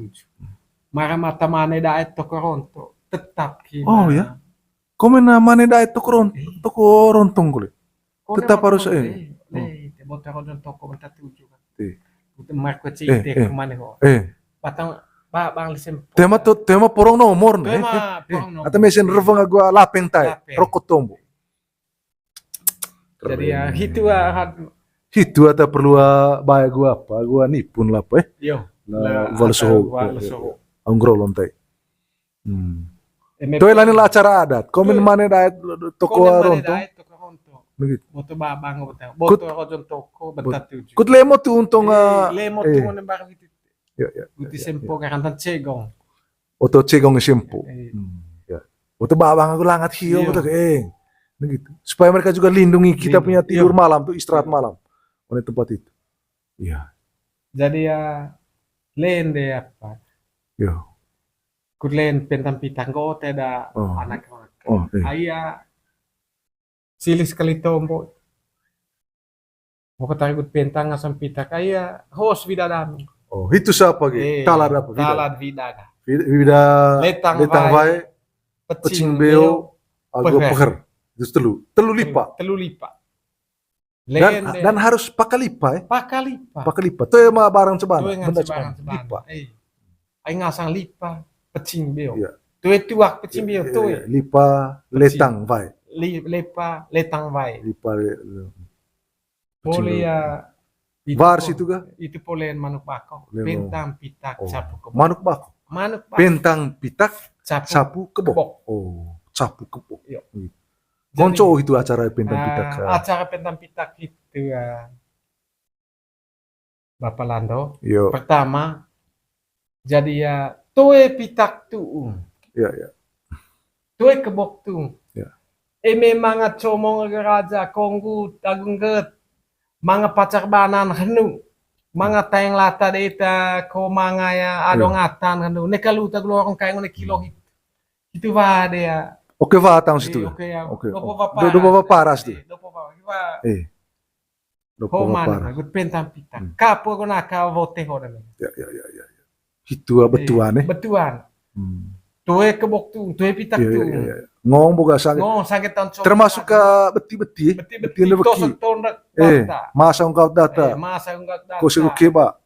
[SPEAKER 1] Mara mata mane daet toko ronto. Tetap kina.
[SPEAKER 2] Oh ya. Komen mana da itu toko rontong kulit. Tetap harus
[SPEAKER 1] Bota rojon toko bentang 7 kan. Itu marko
[SPEAKER 2] Eh,
[SPEAKER 1] cite
[SPEAKER 2] eh.
[SPEAKER 1] kemana kok. Patang bang lisem.
[SPEAKER 2] Tema porong nomor nih.
[SPEAKER 1] Tema porong nomor.
[SPEAKER 2] Atau mesin revang gua lapeng tai. Rokok tombo.
[SPEAKER 1] Jadi ya itu
[SPEAKER 2] Itu ada perlu bayar gua apa? Gua nipun lah apa
[SPEAKER 1] Yo.
[SPEAKER 2] Valsoho. Anggro lontai. Itu lain lah acara adat. Komen mana da toko rontong. Begitu.
[SPEAKER 1] Boto babang boto. Boto rojon toko bentang 7.
[SPEAKER 2] Kut lemo tuh untung
[SPEAKER 1] lemo tuh ne baru itu.
[SPEAKER 2] Ya.
[SPEAKER 1] Uti sempo karantan cegong.
[SPEAKER 2] Oto cegong sempo. Ya. Oto babang aku langat hiu oto begitu. Supaya mereka juga lindungi kita punya tidur malam tuh istirahat malam. Di tempat itu. Iya.
[SPEAKER 1] Jadi ya len deh apa.
[SPEAKER 2] Yo.
[SPEAKER 1] Kut len pentam pitang go teda anak. Ayah silis kali tombo. Mau ketarik pentang ngasam pitak ayah host bidadami.
[SPEAKER 2] Oh, itu siapa gitu? Talad apa?
[SPEAKER 1] Talad vidaga.
[SPEAKER 2] Vida letang vai, pecing beo, agak peher. Itu telu lipa. Dan harus pakalipa Pakalipa. Tuh ya mah barang cebana. Benda cebana. Lipa.
[SPEAKER 1] Ay ngasang lipa, pecing beo.
[SPEAKER 2] Iya.
[SPEAKER 1] Tuh itu wak pecing beo tuh.
[SPEAKER 2] Lipa letang vai.
[SPEAKER 1] Lipa letang vai.
[SPEAKER 2] Lipa.
[SPEAKER 1] Boleh ya.
[SPEAKER 2] Vars itu kah?
[SPEAKER 1] Itu polen manuk bako. Pentang pitak sapu kebok.
[SPEAKER 2] Manuk bako. Pentang pitak sapu kebok. Sapu kebok. Konco itu acara pentang pitak.
[SPEAKER 1] Acara pentang pitak itu Bapak Lando.
[SPEAKER 2] Yo.
[SPEAKER 1] Pertama jadi ya toe pitak tu.
[SPEAKER 2] Ya.
[SPEAKER 1] Toe kebok tu.
[SPEAKER 2] Ya.
[SPEAKER 1] Memang comong raja konggu tagungget. Mga pacar banan hanu. Mga tayang lata data ko mga ya adong atan hanu. Nekaluta glorong kayo ne kilo hit. Itu va dia.
[SPEAKER 2] Oke va tang situ.
[SPEAKER 1] Oke ya.
[SPEAKER 2] Dopo paras tu.
[SPEAKER 1] Dopo
[SPEAKER 2] paras.
[SPEAKER 1] Gut pentang pita. Kapo ko naka vote ho na.
[SPEAKER 2] Ya. Itu betuan
[SPEAKER 1] Betuan. Toe kebok tu, toe pitak tu.
[SPEAKER 2] Ngong boga sakit.
[SPEAKER 1] Ngong sakit tahun
[SPEAKER 2] termasuk ke beti-beti.
[SPEAKER 1] Beti tosok tondak.
[SPEAKER 2] Masa ungkap data.
[SPEAKER 1] Masa ungkap data.
[SPEAKER 2] Kose oke ba.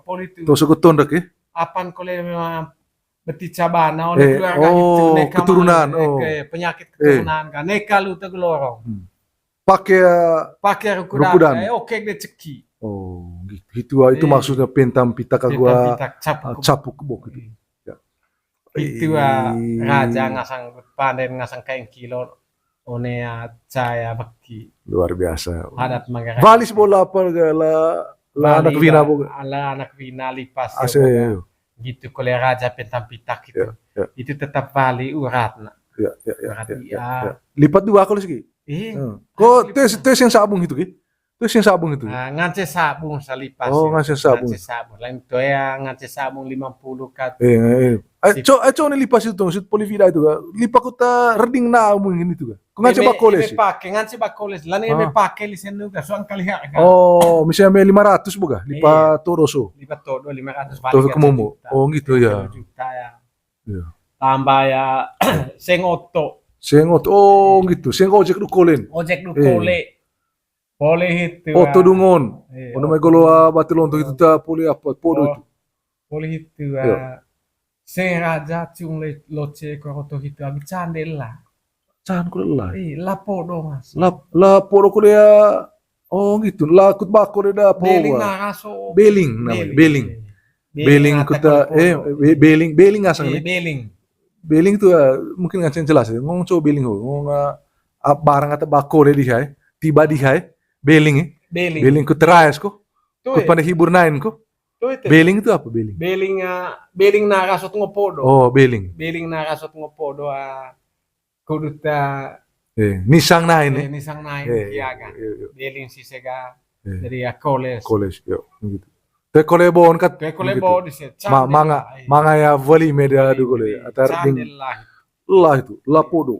[SPEAKER 1] Politu.
[SPEAKER 2] Tosok tondak
[SPEAKER 1] Apan kole memang beti cabana oleh keluarga itu
[SPEAKER 2] keturunan.
[SPEAKER 1] Penyakit keturunan kan. Neka lu teglorong.
[SPEAKER 2] Pakai
[SPEAKER 1] rukudan. Oke de ceki.
[SPEAKER 2] Gitu. Itu maksudnya pentam pitak gua capu kebok gitu.
[SPEAKER 1] Itu raja ngasang panen ngasang kain kilo onea caya bakti
[SPEAKER 2] luar biasa.
[SPEAKER 1] Adat Manggarai.
[SPEAKER 2] Valis bola apa la anak vina boga.
[SPEAKER 1] Ala anak vina lipas. Gitu kole raja pentam pitak itu. Itu tetap vali uratna.
[SPEAKER 2] Ya. Lipat 2 kalau segi. Kok tes yang sabung itu ki? Tes yang sabung itu.
[SPEAKER 1] Ngance sabung salipas.
[SPEAKER 2] Ngance sabung.
[SPEAKER 1] Lain itu ya ngance sabung 50 kat.
[SPEAKER 2] Aco nih lipas itu sud polivida itu kan. Lipa kota reding na mungkin itu kan. Kau ngance bakoles.
[SPEAKER 1] Ngance bakoles. Lain me pakai lisen juga. Soang kali ya.
[SPEAKER 2] Misalnya 500 boga. Lipa toroso.
[SPEAKER 1] Lipa todo 500
[SPEAKER 2] balik. Todo kemomo. Gitu ya.
[SPEAKER 1] Juta ya. Tambah ya sengoto.
[SPEAKER 2] Gitu. Seng ojek du kolen.
[SPEAKER 1] Boleh itu.
[SPEAKER 2] Dungon. Ono may golo batu lonto itu ta poli apa podo itu.
[SPEAKER 1] Boleh itu. Seng raja cung loce koroto itu abi candela.
[SPEAKER 2] Can kulela.
[SPEAKER 1] La podo mas.
[SPEAKER 2] La podo kulela. Gitu. La kut bako da po.
[SPEAKER 1] Beling naraso.
[SPEAKER 2] Beling namanya. Beling kuta beling asang nih. Beling tuh mungkin nggak jelas ya. Ngomong coba beling ngomong barang atau bako deh dihai. Tiba dihai. Beling ku terais ko. Ku pada hibur nain ko. Beling itu apa beling?
[SPEAKER 1] Beling narasot ngopodo.
[SPEAKER 2] Beling.
[SPEAKER 1] Beling narasot ngopodo kuduta
[SPEAKER 2] nisang nain
[SPEAKER 1] kiaga. Beling sisega dari koles.
[SPEAKER 2] Yo gitu. Te kolebon kat.
[SPEAKER 1] Te kolebo di se.
[SPEAKER 2] Manga ya vali media du kole. Atar ding lah itu, lapodo,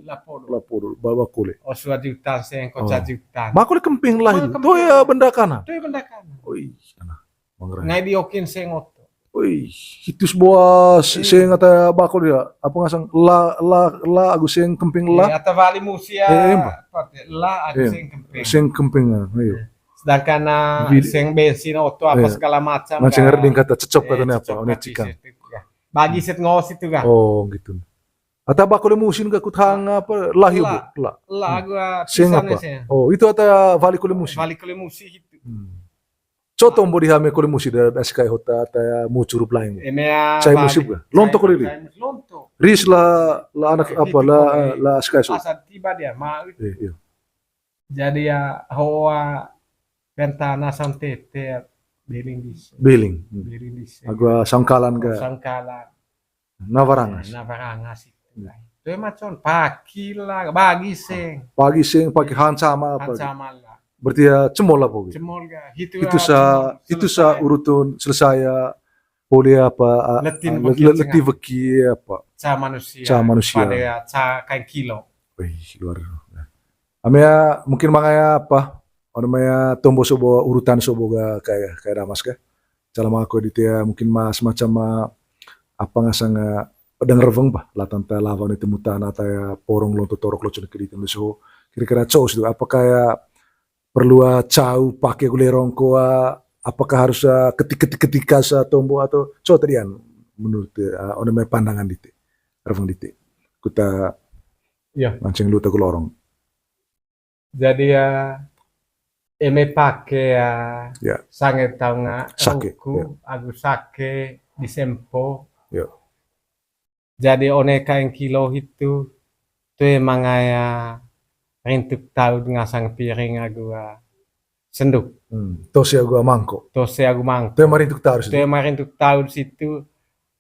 [SPEAKER 2] baba kole.
[SPEAKER 1] Osua jutan sen koca jutan.
[SPEAKER 2] Ma kole kemping lah itu. Tuh ya benda kana.
[SPEAKER 1] Tuh benda kana.
[SPEAKER 2] Oi, sana. Mangrai.
[SPEAKER 1] Ngai diokin sen oto.
[SPEAKER 2] Oi, hitus boa seng ata bakol dia. Apa ngasang la agus seng kemping la.
[SPEAKER 1] Ata vali musia. La agus sen kemping.
[SPEAKER 2] Seng kemping ayo.
[SPEAKER 1] Sedangkan seng bensin oto apa segala macam.
[SPEAKER 2] Macam ngerding kata cecop katanya apa, ini cikang.
[SPEAKER 1] Bagi set ngos itu kan.
[SPEAKER 2] Oh gitu. Atau bakul musin ke kuthang apa lahi bu?
[SPEAKER 1] La gua
[SPEAKER 2] seng apa? Oh itu ata vali kule musin.
[SPEAKER 1] Vali kule musin itu.
[SPEAKER 2] Coto mbodi hame kule musin da skai hota ata mucurup lain.
[SPEAKER 1] Emea.
[SPEAKER 2] Cai musim ga. Lonto kule ri.
[SPEAKER 1] Lonto.
[SPEAKER 2] Ris la anak apa la skai so.
[SPEAKER 1] Asal tiba dia mau.
[SPEAKER 2] Iya.
[SPEAKER 1] Jadi ya hoa Ventana santete beling dis.
[SPEAKER 2] Beling. Agua sangkalan ga.
[SPEAKER 1] Sangkalan.
[SPEAKER 2] Navarangas.
[SPEAKER 1] Navarangas itu. Itu macam pagi lah, bagi seng.
[SPEAKER 2] Pagi seng, pagi hansama apa?
[SPEAKER 1] Hansama lah.
[SPEAKER 2] Berarti ya cemol apa?
[SPEAKER 1] Cemol ga.
[SPEAKER 2] Itu sa urutun selesai boleh apa? Letih veki apa?
[SPEAKER 1] Ca manusia. Pada ca kain kilo.
[SPEAKER 2] Wih luar. Amea mungkin makanya apa? Namanya tombo sobo urutan sobo ga kayak damas ka. Calama aku ditia mungkin semacam apa ngasang pedang reveng bah latanta lawan itu mutana ataya porong lonto torok lo cuna kiri tendo so kira-kira cowok itu apa kayak perlu cau pakai gulerong ko apakah harus ketika sa tombo atau cowok tadian menurut namanya pandangan dite reveng dite kita mancing lu tegul lorong.
[SPEAKER 1] Jadi eme pakai sange tau ruku agus sake di sempo. Jadi oneka yang kilo itu tuh emang rintuk tahu ngasang piring agua senduk.
[SPEAKER 2] Tose agua mangko.
[SPEAKER 1] Tuh
[SPEAKER 2] emang rintuk tahu situ.
[SPEAKER 1] Tuh emang rintuk tahu situ.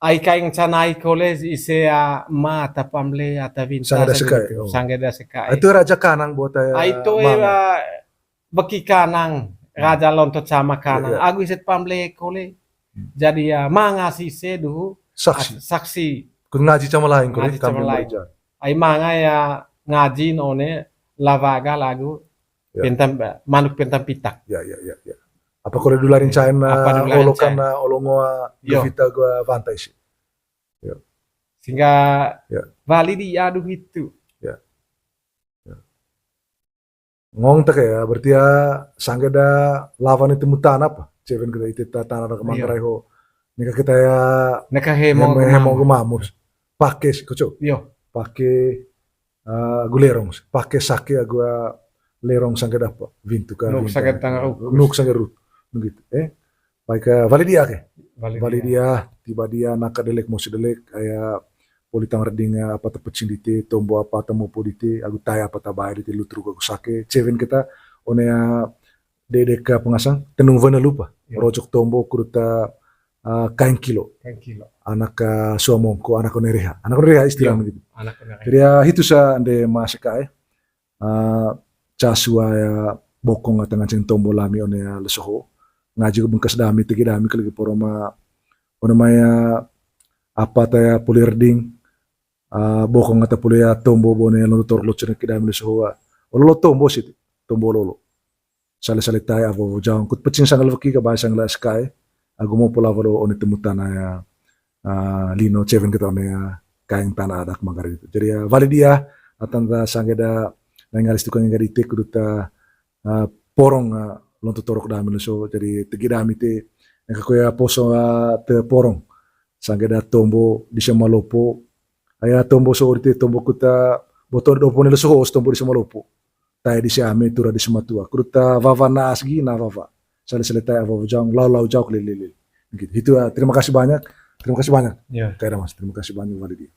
[SPEAKER 1] Ai kain canai koles ise mata pamle atau vinta. Sange da sekai.
[SPEAKER 2] Itu raja kanang buat
[SPEAKER 1] itu beki kanang raja lontot sama kanang. Aku iset pamle kole. Jadi manga sise dulu. Saksi.
[SPEAKER 2] Ngaji sama lain kole kami belajar.
[SPEAKER 1] Ai manga ngaji one lavaga lagu pentam manuk pentam pitak.
[SPEAKER 2] Ya. Apa kole dularin cain olokan olongoa vita gua vantai sih.
[SPEAKER 1] Sehingga vali diadu itu.
[SPEAKER 2] Ngong tak ya berarti sangge da lawan itu mutan apa? Ceven kita itu tanah da kemangrai ho. Nika kita
[SPEAKER 1] neka hemo
[SPEAKER 2] gemamur. Pakai sih kocok. Pakai gulerong. Pakai sake agua lerong sangge dapa. Vintu ka.
[SPEAKER 1] Nuk sangge tangau.
[SPEAKER 2] Nuk sangge rut. Begitu. Pakai validia ke. Validia tiba dia naka delek mosi delek kayak politang redinga apa tepecin dite tombo apa temu podite agu taya apa tabai dite lutru aku sake ceven kita onea dedeka pengasang tenung vena lupa rojok tombo kuruta kain kilo anak suamongko anak onereha istilah begitu jadi itu sa ande masaka casua ya bokong atau ngancing tombo lami onea lesoho ngaji bengkas dami tegi dami kelagi poroma onamaya apa taya pulerding bokong ata pulia tombo bone lotor locene kidam le soa olo tombo sit tombo lolo sale tai avo jang kut pecin sangal vaki ka basang la sky agu mo pola valo one temutana ya lino ceven kita one kain tanah adak magari itu jadi validia atanda sangeda nangalis tukang ngari te kuduta porong lonto torok dami le so jadi tegidami te nakakoya poso te porong sangeda tombo di semalopo aya tombo sorte tombo kuta botor do pone leso host tombo di semalopo tay di siame tura di sematua kuta vava nasgi na vava sale tay avo jang lau jauh lele gitu itu terima kasih banyak kayak Mas terima kasih banyak Walidi.